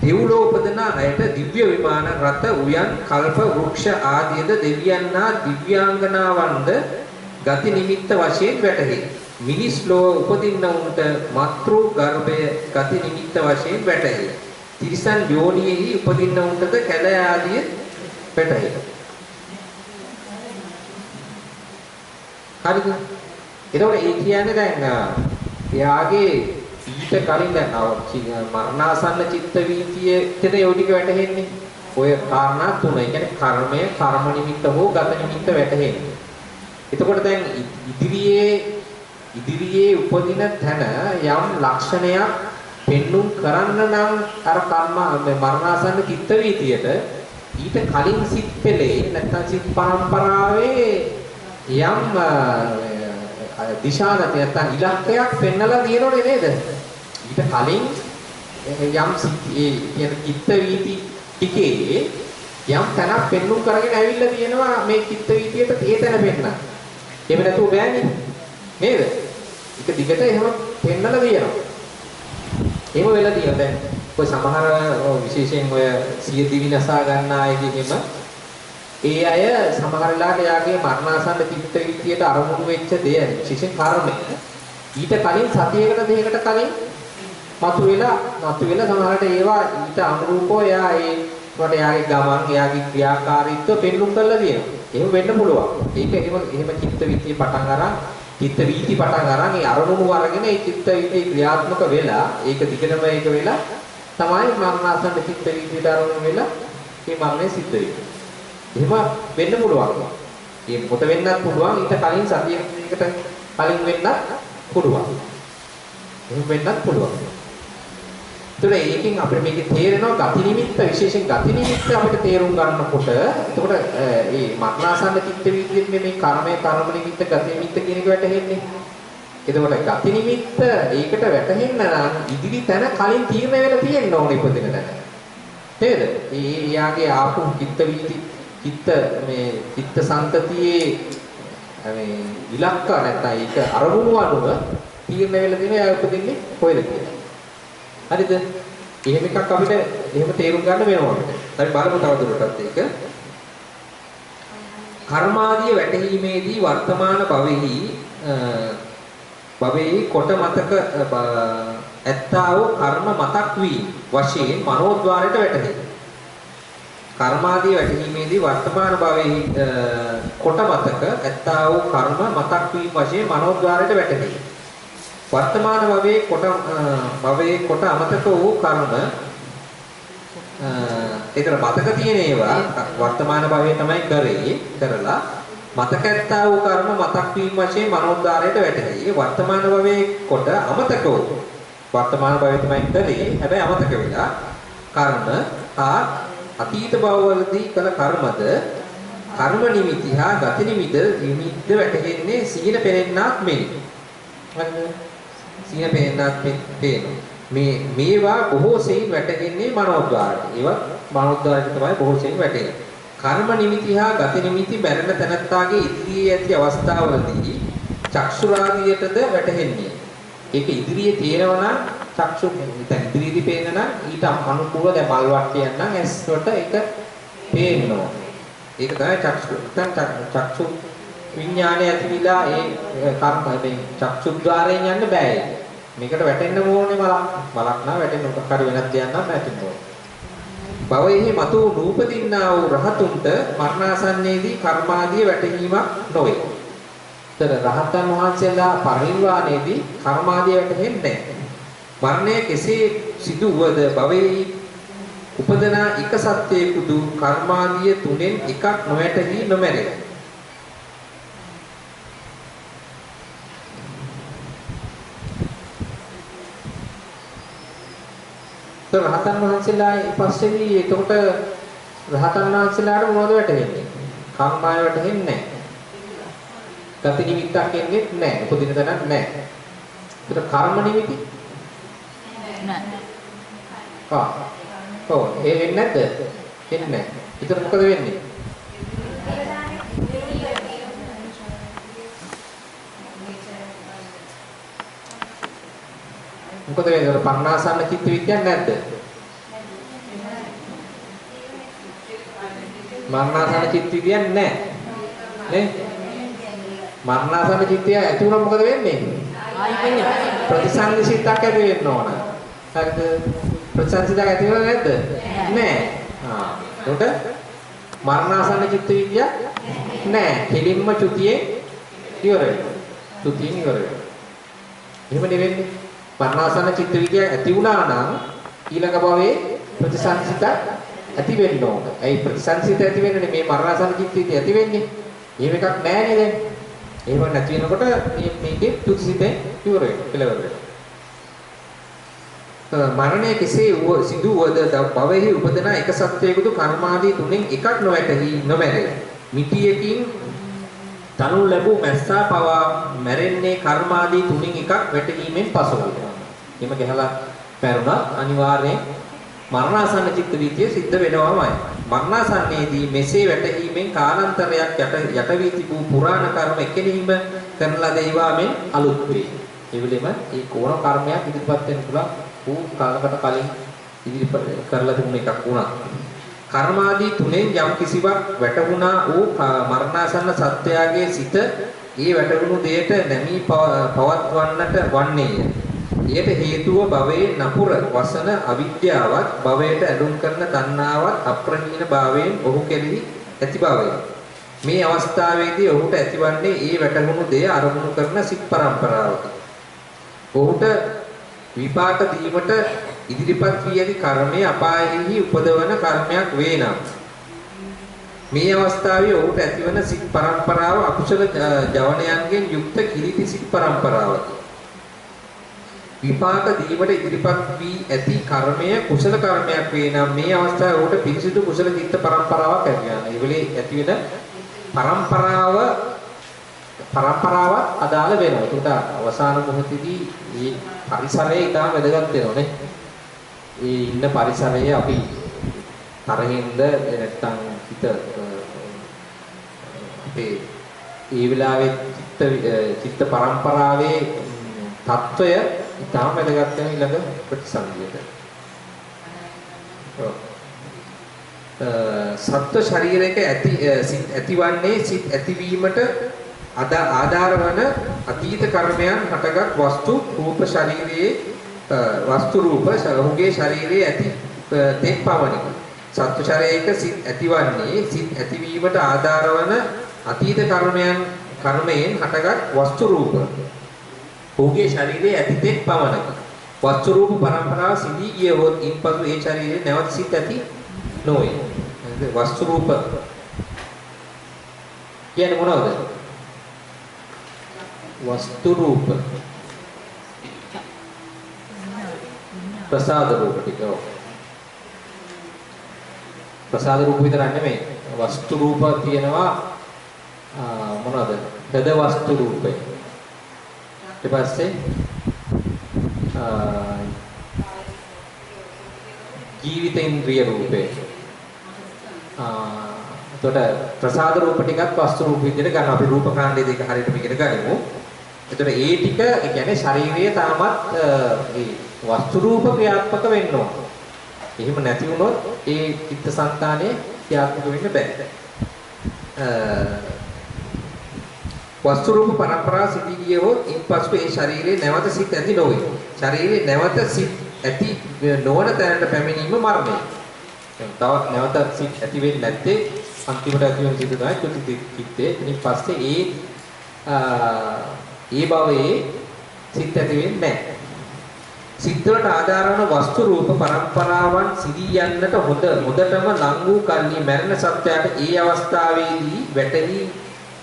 දෙව්ලෝ උපදන අයට දිව්‍ය විමාන රථ උයන් කල්ප වෘක්ෂ ආදීද දෙවියන්නා දිව්‍යාංගනාවන්ද ගති නිමිත්ත වශයෙන් වැටහෙයි. මිනිස් ලෝක උපදින්න උන්ට මාතෘ ගර්භය ගති නිමිත්ත වශයෙන් වැටහෙයි. තිරිසන් යෝනියෙහි උපදින්න උන්ටද කැල ආදී වැටහෙයි. හරිද? එතකොට ඒ කියන්නේ දැන් එයාගේ ඊට කලින් දැන් මරණාසන්න චිත්ත වීතියේට ඒ ටික වැටහෙන්නේ. ඔය කාරණා තුන. ඒ කියන්නේ කර්මය, කර්ම නිමිත්ත හෝ ගත නිමිත්ත වැටහෙන්නේ. එතකොට දැන් ඉදිරියේ උපදින තැන යම් ලක්ෂණයක් පෙන්눔 කරන්න නම් අර කර්ම මරණාසන්න චිත්ත වීතියට ඊට කලින් සිත් පෙළේ නැත්නම් සිත් පරම්පරාවේ යම් දිශාගත නැත්නම් ඉලක්කයක් පෙන්නලා තියෙනවනේ නේද? ඊට කලින් යම් කියන චිත්ත වීති ටිකේ යම් තැනක් පෙන්눔 කරගෙන ඇවිල්ලා තියෙනවා මේ චිත්ත වීතියට ඒ තැන පෙන්නන්න. එහෙම නැතුව බෑනේ නේද? එක දිගට එහෙම පෙන්නලා තියෙනවා. එහෙම වෙලා තියෙනවා දැන් ඔය සමහර විශේෂයෙන් ඔය සිය දිවි නසා ගන්න අයගෙම ඒ අය සමහර වෙලාවට යාගේ මරණාසන්න චිත්ත වීතියට අරමුණු වෙච්ච දේ විශේෂයෙන් කර්මය ඊට කලින් සතියකට දෙකකට කලින් මතුවෙලා සමහරට ඒවා ඊට අනුරූපව එයා ඒකට යාගේ ගමන් එයාගේ ක්‍රියාකාරීත්වය පෙන්눔 කරලා තියෙනවා. එහෙම වෙන්න පුළුවන්. ඒක එහෙම චිත්ත වීතිය පටන් අරන් ඒ අරමුණු අරගෙන ඒ චිත්ත වීතිය ක්‍රියාත්මක වෙලා ඒක දිගටම ඒක වෙලා තමයි මරණාසන්න චිත්ත වීතියට අරමුණු වෙලා මේ මරණය සිද්ධ වෙන්නේ. එහෙම වෙන්න පුළුවන්. ඒ පොත වෙන්නත් පුළුවන් ඊට කලින් සතියකට කලින් වෙන්නත් පුළුවන්. එහෙම වෙන්නත් පුළුවන්. ඒතර ඒකෙන් අපිට මේකේ තේරෙනවා ගති නිමිත්ත විශේෂයෙන් ගති නිමිත්ත අපිට තේරුම් ගන්නකොට එතකොට මේ මරණාසන්න චිත්ත වීතියේ මේ කර්මයේ කර්ම නිමිත්ත ගති නිමිත්ත කියන එක වැටහෙන්නේ. එතකොට ගති නිමිත්ත ඒකට වැටහෙන්න නම් ඉදිරි තැන කලින් තීරණය වෙලා තියෙන්න ඕනේ ඉපදෙන තැන. නේද? යාගේ ආපු චිත්ත වීති චිත්ත සංතතියේ මේ ඉලක්ක නැත්නම් ඒක අරමුණු අනුව තීරණය වෙලා තියෙන යා උපදින්නේ කොහෙද කියලා. හරිද? එහෙම එකක් අපිට එහෙම තේරුම් ගන්න වෙනවා අපිට. අපි බලමු තවදුරටත් ඒක. කර්මාදී වැටහීමේදී වර්තමාන භවෙහි කොට මතක ඇත්තා වූ කර්ම මතක් වී වශයෙන් මනෝද්වාරයට වැටහෙයි. කර්මාදී වැටහීමේදී වර්තමාන භවෙහි කොට මතක ඇත්තා වූ කර්ම මතක් වීම වශයෙන් මනෝද්වාරයට වැටහෙයි. වර්තමාන භවයේ කොට අමතක වූ කර්ම ඒතර මතක තියෙන ඒවා වර්තමාන භවයේ තමයි කරලා මතක ඇත්තා වූ කර්ම මතක් වීම වශයෙන් මනෝද්වාරයට වැටහෙයි. වර්තමාන භවයේ කොට අමතක වූ වර්තමාන භවයේ තමයි කරේ හැබැයි අමතක වෙලා කර්ම අතීත භවවලදී කළ කර්මද කර්ම නිමිති හා ගති නිමිති වැටෙන්නේ සීන පෙරෙන්නාක් මෙනි. සීන පෙරෙන්නාක් මේවා බොහෝ සෙයින් වැටෙන්නේ මනෝද්වාරයට. ඒවා මනෝද්වාරයට තමයි බොහෝ සෙයින් වැටෙන්නේ. කර්ම නිමිති හා ගති නිමිති මැරෙන තැනත්තාගේ ඉදිරියේ ඇති අවස්ථාවලදී චක්ෂුරාගියටද වැටෙන්නේ. ඒක ඉදිරියේ තියෙනවා නම් චක්ෂු දැන් ඉදිරියේදී පේන නම් ඊට අනුකූල දැන් මල් වට්ටියක් නම් ඇස් වලට ඒක පේනවා. ඒක තමයි චක්සු විඥානය ඇතිවිලා ඒ කර්ම මේ චක්සුද්්වාරයෙන් යන්න බෑ ඒක. මේකට වැටෙන්න ඕනේ මලක් නා වැටෙන්න මොකක් හරි වෙනත් දෙයක් නම් වැටෙන්න ඕනේ. භවයේ මතු නූපදින්නා වූ රහතුන්ට මරණාසන්නයේදී කර්මාදී වැටහීමක් නොවේ. ඒතර රහතන් වහන්සේලා පරිනිර්වාණයේදී කර්මාදී වැටෙන්නේ නැහැ. මරණය කෙසේ සිදු වුවද භවයේ උපදනා එක සත්‍යයකුදු කර්මාදී තුනෙන් එකක් නොවැටහි නොමැරේ. රහතන් වහන්සේලා ඊපස්සේදී එතකොට රහතන් වහන්සේලාට මොනවද වැටෙන්නේ? කර්මය වැටෙන්නේ නැහැ. ගති නිමිත්තක් එන්නේ නැහැ. උපදින තැනක් නැහැ. ඒතර කර්ම නිමිති නැහැ. ඔව් ඒ එන්නේ නැද්ද? එන්නේ නැහැ. ඒතර මොකද වෙන්නේ? මොකද වෙන්නේ? පරණාසන්න චිත්ත විද්‍යාවක් නැද්ද? මරණාසන්න චිත්ත විද්‍යාවක් නැහැ. නේ? මරණාසන්න චිත්තය ඇති වුණොත් මොකද වෙන්නේ? ප්‍රතිසංසිතක් ඇති වෙන්න ඕන. හරිද? ප්‍රතිසංසිතක් ඇති වෙනවද නැද්ද? නැහැ. එතකොට මරණාසන්න චිත්ත විද්‍යාවක් නැහැ. කෙලින්ම චුතියේ ඉවර වෙනවා. චුතියෙන් ඉවර වෙනවා. එහෙම නෙවෙන්නේ. මරණාසන්න චිත්ත විද්‍යාව ඇති වුණා නම් ඊළඟ භවයේ ප්‍රතිසංසිත ඇති වෙන්න ඕන. ඒ ප්‍රතිසංසිත ඇති වෙන්නේ මේ මරණාසන්න චිත්ත විද්‍යාව ඇති වෙන්නේ. එහෙම එකක් නැහැ නේද? එහෙම නැති වෙනකොට මේකේ චුතිසිතේ ඉවර වෙනවා. කෙලවර වෙනවා. මරණය කෙසේ සිදු වද භවයේ උපදන එක සත්‍යයකුදු කර්මාදී තුනෙන් එකක් නොවැටහි නොමැරේ. මිටියකින් තනු ලැබූ මැස්සා පවා මැරෙන්නේ කර්මාදී තුنين එකක් වැටීමෙන් පසුයි. එහෙම ගහලා පැරුණා අනිවාර්යෙන් මරණාසන්න චිත්ත වීතිය සිද්ධ වෙනවාමයි. මරණාසන්නයේදී මෙසේ වැටීමෙන් කාලාන්තරයක් යට වී තිබූ පුරාණ කර්ම එකෙහිම කරන ලද ඒවාමෙන් අලුත් වේ. ඒ වෙලෙම ඒ කෝණ කර්මයක් ඉදිරිපත් වෙන තුල ඌ කාලකට කලින් ඉදිරිපත් කරලා තිබුණ එකක් වුණා. කර්මාදී තුනෙන් යම් කිසිවක් වැටුණා වූ මරණාසන්න සත්‍යයේ සිට ඒ වැටුණු දෙයට නැමී පවත්වන්නට වන්නේය. ඊට හේතුව භවයේ නපුර වසන අවිද්‍යාවත් භවයට ඇලුම් කරන තණ්හාවත් අප්‍රණීන භාවයෙන් ඔහු කෙරෙහි ඇති බවය. මේ අවස්ථාවේදී ඔහුට ඇතිවන්නේ ඒ වැටුණු දෙය අරමුණු කරන සිත් පරම්පරාවකි. ඔහුට විපාක දීමට ඉදිරිපත් වී ඇති කර්මයේ අපායෙහි උපදවන කර්මයක් වේ නම් මේ අවස්ථාවේ ඔහුට ඇතිවන සිත් පරම්පරාව අකුසල ජවනයන්ගෙන් යුක්ත කිලිටි සිත් පරම්පරාවකි. විපාක දීමට ඉදිරිපත් වී ඇති කර්මය කුසල කර්මයක් වේ නම් මේ අවස්ථාවේ ඔහුට පිරිසිදු කුසල චිත්ත පරම්පරාවක් ඇති වෙනවා. ඒ වෙලේ ඇති වෙන පරම්පරාව අදාළ වෙනවා. ඒකට අවසාන මොහොතේදී මේ පරිසරය ඉතාම වැදගත් වෙනවා නේ. ඒ ඉන්න පරිසරය අපි තරහින්ද නැත්තම් හිත අපේ ඒ වෙලාවේ චිත්ත පරම්පරාවේ తত্ত্বය ඉතාම වැදගත් වෙන ඊළඟ ප්‍රතිසන්දියට. සත්ව ශරීරයක ඇතිවන්නේ සිත් ඇතිවීමට ආධාර වන අතීත කර්මයන් හටගත් වස්තු රූප ශරීරයේ වස්තු රූප ඔහුගේ ශරීරයේ ඇති තෙක් පවණි. සත්ව ශරීරයක සිත් ඇතිවන්නේ සිත් ඇතිවීමට ආධාර වන අතීත කර්මයෙන් හටගත් වස්තු රූප ඔහුගේ ශරීරයේ ඇති තෙක් පවණි. වස්තු රූප පරම්පරාව සිදී ගිය හොත් ඉන්පසු ඒ ශරීරයේ නැවත සිත් ඇති නොවේ. වස්තු රූප කියන්නේ මොනවද? වස්තු රූප ප්‍රසාද රූප ටික. ප්‍රසාද රූප විතරක් නෙමෙයි වස්තු රූප තියෙනවා මොනවද? හද වස්තු රූපය. ඊට පස්සේ ජීවිත ඉන්ද්‍රිය රූපේ. එතකොට ප්‍රසාද රූප ටිකත් වස්තු රූප විදිහට ගන්න අපි රූප කාණ්ඩයේ දෙක හරියටම ඉගෙන ගනිමු. එතකොට ඒ ටික ඒ කියන්නේ ශරීරයේ තාමත් මේ වස්තු රූප ක්‍රියාත්මක වෙන්න ඕන. එහෙම නැති වුණොත් ඒ චිත්තසංතානයේ ක්‍රියාත්මක වෙන්න බෑ. වස්තු රූප පරම්පරාව සිටී ගියහොත් ඉන්පසු ඒ ශරීරයේ නැවත සිත් ඇති නොවේ. ශරීරයේ නැවත සිත් ඇති නොවන තැනට පැමිණීම මරණය. තවත් නැවත සිත් ඇති වෙන්නේ නැත්තේ අන්තිමට ඇති වෙන සිත තමයි චුති චිත්තේ. ඊට පස්සේ ඒ භවයේ සිත් ඇති වෙන්නේ නැහැ. සිත්වලට ආධාර වන වස්තු රූප පරම්පරාවන් සිදී යන්නට හොඳටම ලං වූ කල්හි මරණ සත්‍යයට ඒ අවස්ථාවේදී වැටහි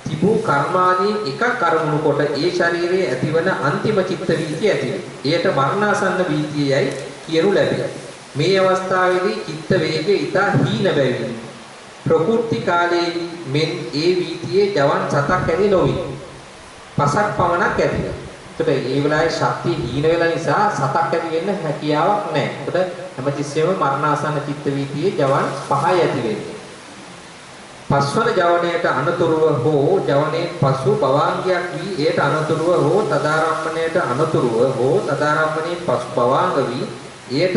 තිබූ කර්මාදීන් එකක් අරමුණු කොට ඒ ශරීරයේ ඇතිවන අන්තිම චිත්ත වීතිය ඇතිවේ. එයට මරණාසන්න වීතියයි කියනු ලැබේ. මේ අවස්ථාවේදී චිත්ත වේගය ඊට හීන බැවින් ප්‍රකෘති කාලයේ මෙන් ඒ වීතියේ ජවන් සතක් ඇති නොවේ. පසක් පමණක් ඇතිවේ. ඒකට ඒ වෙලාවේ ශක්තිය හීන වෙලා නිසා සතක් ඇති වෙන්න හැකියාවක් නැහැ. ඒකට හැමතිස්සෙම මරණාසන්න චිත්ත වීතියේ ජවන් 5යි ඇති වෙන්නේ. පස්වන ජවනයට අනතුරුව හෝ ජවනයේ පසු භවාංගයක් වී ඒට අනතුරුව හෝ තදාරම්මණයට අනතුරුව හෝ තදාරම්මණයේ පසු භවාංග වී ඒට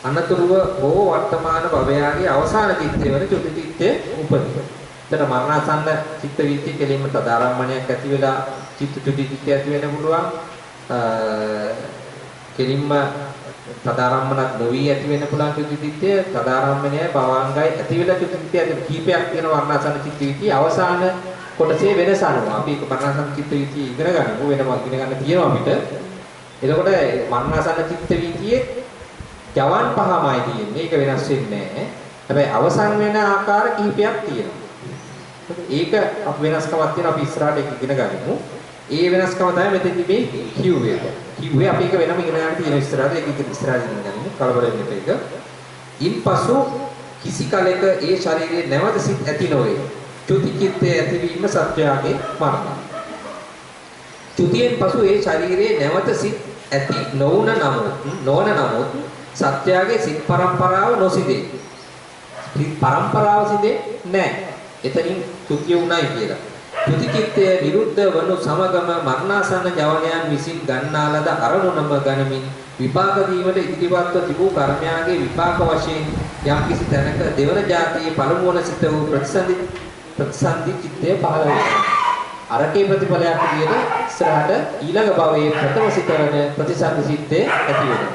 අනතුරුව හෝ වර්තමාන භවයාගේ අවසාන චිත්තය වන චුති චිත්තය උපදින. එතන මරණාසන්න චිත්ත වීතිය කෙලින්ම තදාරම්මණයක් ඇති වෙලා චිත්ත චුති චිත්තය ඇති වෙන්න පුළුවන්. කෙලින්ම තදාරම්මනක් නොවි ඇති වෙන්න පුළුවන් චුති චිත්තය තදාරම්මණයයි භවාංගයි ඇති වෙලා චුති චිත්තය ඇති කීපයක් තියෙන වර්ණාසන්න චිත්ත වීතිය අවසාන කොටසේ වෙනස අනුව අපි ඒක වර්ණාසන්න චිත්ත වීතිය ඉගෙන ගන්නකො වෙනම ඉගෙන ගන්න තියෙනවා අපිට. එතකොට වර්ණාසන්න චිත්ත වීතියේ ජවන් 5මයි තියෙන්නේ. ඒක වෙනස් වෙන්නේ නැහැ. හැබැයි අවසන් වෙන ආකාර කීපයක් තියෙනවා. ඒක අප වෙනස්කමක් තියෙනවා අපි ඉස්සරහට ඒක ඉගෙන ගනිමු. ඒ වෙනස්කම තමයි මෙතෙන්දි මේ කිව්වේ. කිව්වේ අපි ඒක වෙනම ඉගෙන ගන්න තියෙන ඉස්සරහට ඒක ඉස්සරහට ඉගෙන ගනිමු. කලබල වෙන්න එපා ඒක. ඉන්පසු කිසි කලෙක ඒ ශරීරයේ නැවත සිත් ඇති නොවේ. චුති චිත්තේ ඇතිවීම සත්‍යයේ මරණය. චුතියෙන් පසු ඒ ශරීරයේ නැවත සිත් ඇති නොවන නමුත් සත්‍යයේ සිත් පරම්පරාව නොසිදේ. සිත් පරම්පරාව සිදේ නැහැ. එතනින් චුතිය උණයි කියලා. චුති චිත්තය විරුද්ධ වනු සමගම මරණාසන්න ජවනයන් විසින් ගන්නා ලද අරමුණම ගනිමින් විපාක දීමට ඉදිරිපත්ව තිබූ කර්මයාගේ විපාක වශයෙන් යම්කිසි තැනක දෙවන જાතියේ පළමු වන සිත වූ ප්‍රතිසන්දි චිත්තය පහළ වෙනවා. අරකේ ප්‍රතිඵලයක් විදිහට ඉස්සරහට ඊළඟ භවයේ ප්‍රථම සිත වන ප්‍රතිසන්දි චිත්තය ඇති වෙනවා.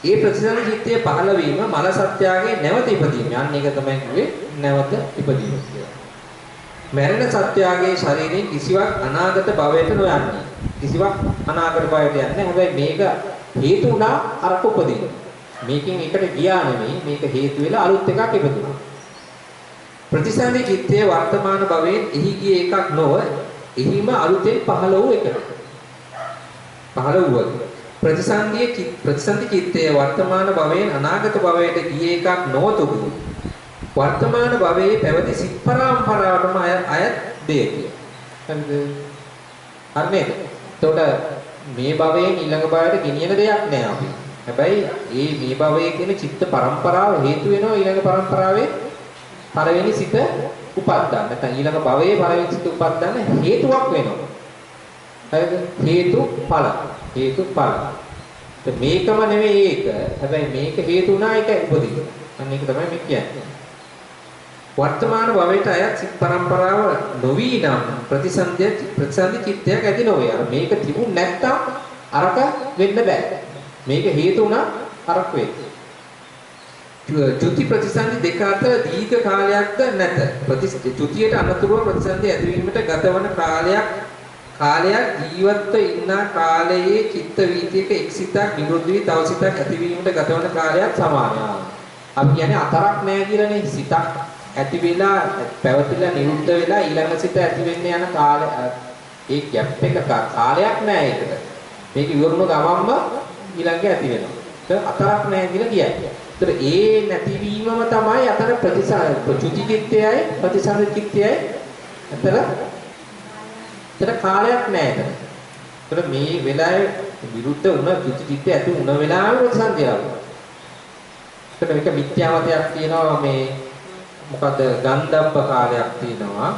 ඒ ප්‍රතිසන්දි චිත්තය පහළ වීම මල සත්‍යයේ නැවත ඉපදීම. අන්න ඒක තමයි කිව්වේ නැවත ඉපදීම කියලා. මරණ සත්‍යයේ ශරීරයෙන් කිසිවක් අනාගත භවයට නොයන්නේ. කිසිවක් අනාගත භවයට යන්නේ. හැබැයි මේක හේතු වුණා අරක උපදින. මේකෙන් එකට ගියා නෙමෙයි මේක හේතු වෙලා අලුත් එකක් ඉපදුණා. ප්‍රතිසන්දි චිත්තයේ වර්තමාන භවයෙන් එහි ගිය එකක් නොව එහිම අලුතෙන් පහළ වූ එකක්. පහළ වූවා. ප්‍රතිසන්දි චිත්තයේ වර්තමාන භවයෙන් අනාගත භවයට ගිය එකක් නොවතුරු වර්තමාන භවයේ පැවති සිත් පරම්පරාවටම අයත් දෙයකි. හරිද? හරිද? එතකොට මේ භවයෙන් ඊළඟ භවයට ගෙනියන දෙයක් නෑ අපි. හැබැයි මේ භවයේ කියන චිත්ත පරම්පරාව හේතු වෙනවා ඊළඟ පරම්පරාවේ පළවෙනි සිත උපද්දන්න. නැත්නම් ඊළඟ භවයේ පළවෙනි සිත උපද්දන්න හේතුවක් වෙනවා. හරිද? හේතුඵල. මේකම නෙමෙයි ඒක. හැබැයි මේක හේතු වුණා ඒක උපදින. අන්න ඒක තමයි මේ කියන්නේ. වර්තමාන භවයට අයත් සිත් පරම්පරාව නොවි නම් ප්‍රතිසන්දි චිත්තයක් ඇති නොවේ. අර මේක තිබුණ නැත්තම් අරක වෙන්න බෑ. මේක හේතු වුණා අරක වෙයි. චුති ප්‍රතිසන්දි දෙක අතර දීර්ඝ කාලයක්ද නැත. චුතියට අනතුරුව ප්‍රතිසන්දි ඇතිවීමට ගතවන කාලයක් ජීවත්ව ඉන්න කාලයේ චිත්ත වීතියක එක් සිතක් නිරුද්ධ වී තව සිතක් ඇතිවීමට ගතවන කාලයක් සමානයි. අපි කියන්නේ අතරක් නැහැ කියලානේ. සිතක් ඇති වෙලා පැවතිලා නිරුද්ධ වෙලා ඊළඟ සිත ඇති වෙන්න යන කාලය ඒ ગેප් එක කාලයක් නැහැ ඒකට. මේක ඉවරුණු ගමන්ම ඊළඟ ඇති වෙනවා. ඒක අතරක් නැහැ කියලා කියන්නේ. ඒතර ඒ නැතිවීමම තමයි අතර චුති චිත්තයයි ප්‍රතිසන්දි චිත්තයයි අතර කාලයක් නැහැ ඒතර. ඒතර මේ වෙලාවේ විරුද්ධ වුණ චුති චිත්තය ඇති වුණ වෙලාවෙම ප්‍රතිසන්දි ආවා. ඒකට මේක මිත්‍යාවතයක් තියෙනවා මේ මොකද ගන්ධබ්බ කාලයක් තියෙනවා.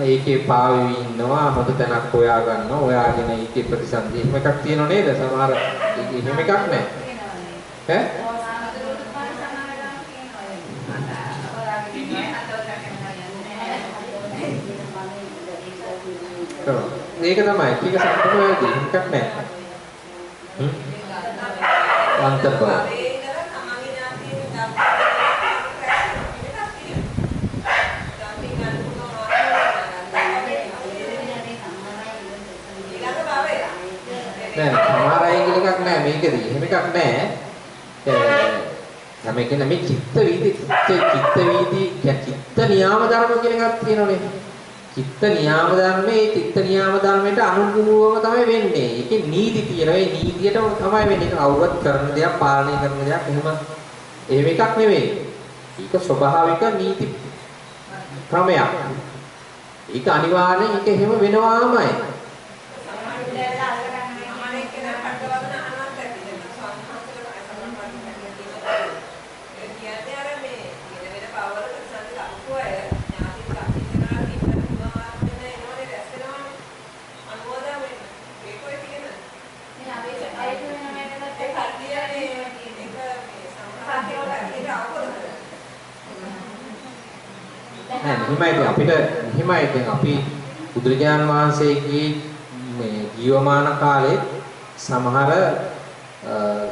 ඒකේ පාවෙවි ඉන්නවා හොඳ තැනක් හොයා ගන්නවා. හොයාගෙන ඒකේ ප්‍රතිසන්දි එහෙම එකක් තියෙනව නේද? සමහර එහෙම එකක් නැහැ. ඈ? ඒක තමයි. ටික සම්පූර්ණ වෙද්දී එකක් නැහැ. අන්තර්බව. නෑ සමහර අය කියලා එකක් නෑ මේකදී. එහෙම එකක් නෑ. හැම එකෙම මේ චිත්ත වීදි චිත්ත නියාම ධර්ම කියලා එකක් තියෙනවනේ. චිත්ත නියාම ධර්මයේ චිත්ත නියාම ධර්මයට අනුගුණවම තමයි වෙන්නේ. ඒකේ නීති තියෙනවා. ඒ නීතියට තමයි වෙන්නේ. ඒක අවුවත් කරන දෙයක්, පාලනය කරන දෙයක් එහෙම එකක් නෙවෙයි. ඒක ස්වභාවික නීති ක්‍රමයක්. ඒක අනිවාර්යෙන් ඒක එහෙම වෙනවාමයි. මෙහිමයි අපි බුදුරජාණන් වහන්සේගේ මේ ජීවමාන කාලේ සමහර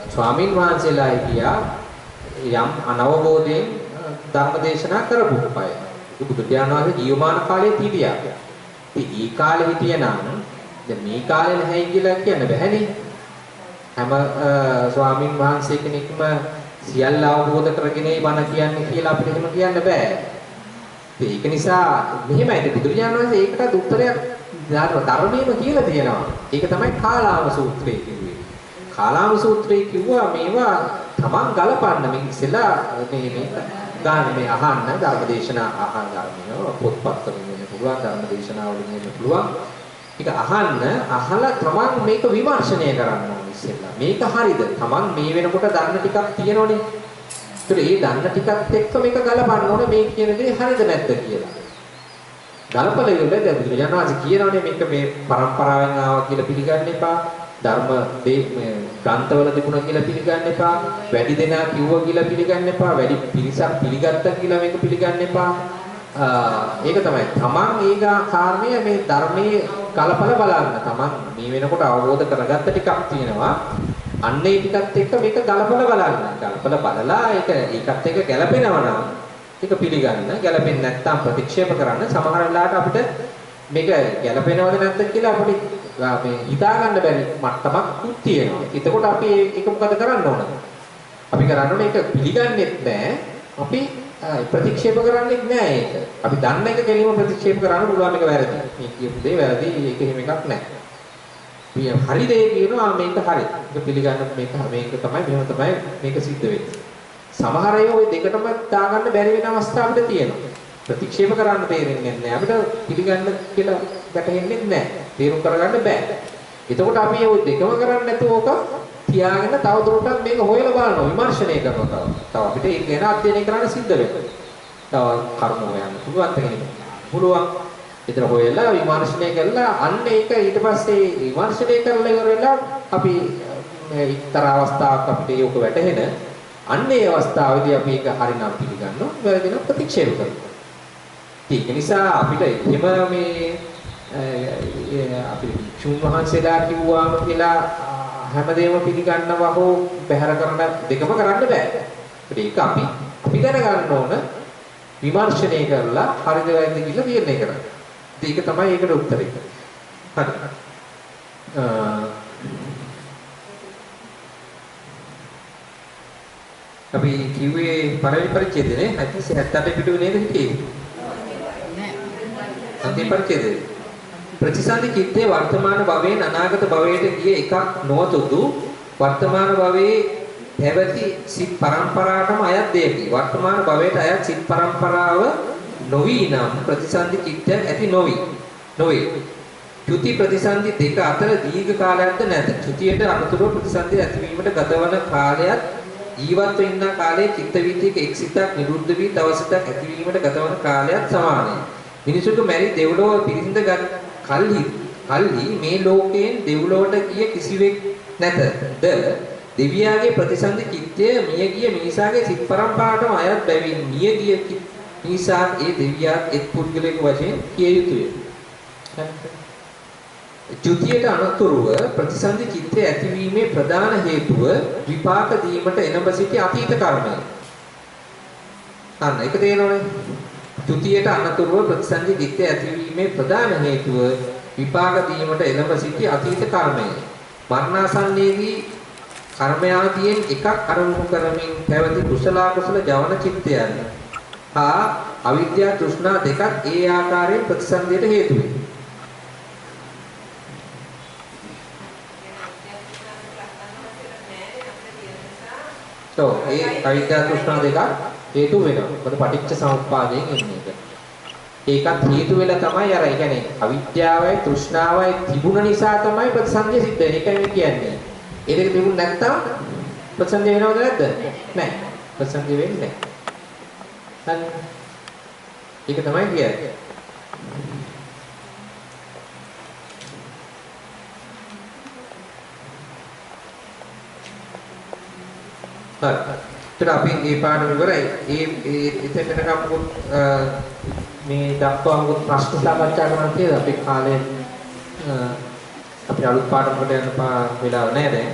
ස්වාමින් වහන්සේලා හිටියා යම් අනවබෝධයෙන් ධර්ම දේශනා කරපු අය. බුදුරජාණන් වහන්සේ ජීවමාන කාලේ හිටියා. ඉතින් ඒ කාලේ හිටියනම් දැන් මේ කාලේ නැහැ කියලා කියන්න බෑනේ. හැම ස්වාමින් වහන්සේ කෙනෙක්ම සියල්ල අවබෝධ කරගෙනයි බණ කියන්නේ කියලා අපිට එහෙම කියන්න බෑ. ඒක නිසා මෙහෙමයි බුදුරජාණන් වහන්සේ ඒකට උත්තරයක් ධර්මයේම කියලා තියෙනවා. ඒක තමයි කාලාම සූත්‍රය කිව්වේ. කාලාම සූත්‍රය කිව්වා මේවා තමන් ගලපන්න මේ ඉස්සෙල්ලා මේ ගන්න මේ අහන්න ධර්මදේශනා අහන්න ගන්නවා. පොත්පත් වලින් වෙන්න පුළුවන් ධර්මදේශනා වලින් වෙන්න පුළුවන්. ඒක අහලා තමන් මේක විමර්ශනය කරන්න ඕනේ ඉස්සෙල්ලා. මේක හරිද? තමන් මේ වෙනකොට ධර්ම ටිකක් තියෙනවනේ. ඒතර ඒ දන්න ටිකත් එක්ක මේක ගලපන්න ඕනේ මේ කියන දේ හරිද නැද්ද කියලා. ගලපලා ඉවරද බුදුරජාණන් වහන්සේ කියනවානේ මේක මේ પરම්පරාවෙන් ආවා කියලා පිළිගන්න එපා. ධර්ම මේ ග්‍රන්ථවල තිබුණා කියලා පිළිගන්න එපා. වැඩි දෙනා කිව්වා කියලා පිළිගන්න එපා. වැඩි පිරිසක් පිළිගත්තා කියලා මේක පිළිගන්න එපා. ඒක තමයි. තමන් ඒගා කාරණය මේ ධර්මයේ කලපල බලන්න. තමන් මේ වෙනකොට අවබෝධ කරගත්ත ටිකක් තියෙනවා. අන්න ඒ ටිකත් එක්ක මේක ගලපලා බලන්න. ගලපලා බලලා ඒක ඒකත් එක්ක ගැලපෙනවා නම් ඒක පිළිගන්න. ගැලපෙන්නේ නැත්නම් ප්‍රතික්ෂේප කරන්න. සමහර වෙලාවට අපිට මේක ගැලපෙනවද නැද්ද කියලා අපිට මේ හිතා ගන්න බැරි මට්ටමක් තියෙනවා. එතකොට අපි ඒක මොකද කරන්න ඕනද? අපි කරන්න ඕනේ ඒක පිළිගන්නෙත් නැහැ. අපි ප්‍රතික්ෂේප කරන්නෙත් නැහැ ඒක. අපි දන්න එක කෙලින්ම ප්‍රතික්ෂේප කරන්න පුළුවන් එක වැරදි. මේ කියපු දේ වැරදි. ඒක එහෙම එකක් නැහැ. හරි දේ කියනවා මේක හරි. ඒක පිළිගන්න මේක තමයි මෙහෙම තමයි මේක සිද්ධ වෙන්නේ. සමහර අය ওই දෙකටම දාගන්න බැරි වෙන අවස්ථා අපිට තියෙනවා. ප්‍රතික්ෂේප කරන්න තේරෙන්නේ නැහැ. අපිට පිළිගන්න කියලා ගැටෙන්නේ නැහැ. තේරුම් කරගන්න බෑ. එතකොට අපි ওই දෙකම කරන්නේ නැතුව ඕක තියාගෙන තව දුරටත් මේක හොයලා බලනවා. විමර්ශනය කරනවා තව අපිට ඒක ගැන අධ්‍යයනය කරන්න සිද්ධ වෙනවා. තව කර්ම හොයන්න පුළුවන් කෙනෙක්. පුළුවන්. විතර හොයලා විමර්ශනය කරලා අන්න ඒක ඊට පස්සේ විමර්ශනය කරලා ඉවර වෙලා අපි එක්තරා අවස්ථාවක් අපිට ඒක වැටහෙන අන්න ඒ අවස්ථාවේදී අපි ඒක හරිනම් පිළිගන්නවා වැරදිනම් ප්‍රතික්ෂේප කරනවා. ඒක නිසා අපිට එහෙම මේ අපි චුන් වහන්සේලා කිව්වාම කියලා හැමදේම පිළිගන්නවා හෝ බැහැර කරන දෙකම කරන්න බෑ. ඒක අපි දැනගන්න ඕන විමර්ශනය කරලා හරිද වැරදිද කියලා තීරණය කරන්න. ඒක තමයි ඒකට උත්තරේ. හරි. අපි කිව්වේ පළවෙනි පරිච්ඡේදනේ 78 පිටුවේ නේද හිටියේ? අන්තිම පරිච්ඡේදේ. ප්‍රතිසන්දි චිත්තේ වර්තමාන භවයෙන් අනාගත භවයට ගිය එකක් නොවතුදු වර්තමාන භවයේ පැවති සිත් පරම්පරාවටම අයත් දෙයකි. වර්තමාන භවයට අයත් සිත් පරම්පරාව නොවි නම් ප්‍රතිසන්දි චිත්තයක් ඇති නොවේ. චුති ප්‍රතිසන්දි දෙක අතර දීර්ඝ කාලයක්ද නැත. චුතියට අනුතුරු ප්‍රතිසන්දි ඇතිවීමට ගතවන කාලයත් ජීවත් වෙන්න කාලයේ චිත්ත වීතියක එක් සිතක් නිරුද්ධ වී තව සිතක් ඇතිවීමට ගතවන කාලයත් සමානයි. මිනිසුන්ට මැරි දෙව්ලොව පිරිසිඳ කල්හි මේ ලෝකයෙන් දෙව්ලොවට ගිය කිසිවෙක් නැත. දෙවියාගේ ප්‍රතිසන්දි චිත්තය මියගිය මිනිසාගේ සිත් පරම්පරාවටම අයත් බැවින් මියගිය මිනිසා ඒ දෙවියා එක් පුද්ගලයෙකු වශයෙන් කිය යුතුය. ද්විතීයට අනතුරුව ප්‍රතිසන්දි චිත්තයේ ඇතිවීමේ ප්‍රධාන හේතුව විපාක දීමට එළඹ සිටි අතීත කර්මය. අන්න ඒක තේරෙනවනේ. ද්විතීයට අනතුරුව ප්‍රතිසන්දි චිත්තයේ ඇතිවීමේ ප්‍රධාන හේතුව විපාක දීමට එළඹ සිටි අතීත කර්මය. මරණාසන්නයේදී කර්මයාදීන් එකක් අරමුණු කරමින් පැවති කුසල කුසල ජවන චිත්තයන් හා අවිද්‍යා තෘෂ්ණා දෙකක් ඒ ආකාරයෙන් ප්‍රතිසන්දියට හේතු වේ. ඒ අවිද්‍යා තෘෂ්ණා දෙක හේතු වෙනවා. මොකද පටිච්ච සමුප්පාදයෙන් එන්නේ ඒක. ඒකත් හේතු වෙලා තමයි අර ඒ කියන්නේ අවිද්‍යාවයි තෘෂ්ණාවයි තිබුණ නිසා තමයි ප්‍රතිසන්දිය සිද්ධ වෙන්නේ. ඒකයි මේ කියන්නේ. ඒ දෙක තිබුණ නැත්නම් ප්‍රතිසන්දිය වෙනවද නැද්ද? නැහැ. ප්‍රතිසන්දිය වෙන්නේ නැහැ. ඒක තමයි කියන්නේ. හරි. ඒත් අපි මේ පාඩම ඉවරයි. එතනකම් මේ දක්වා මොකද ප්‍රශ්න සාකච්ඡා කරන්න කියලා අපි කාලේ අපි අලුත් පාඩමකට යන වෙලාව නැහැ දැන්.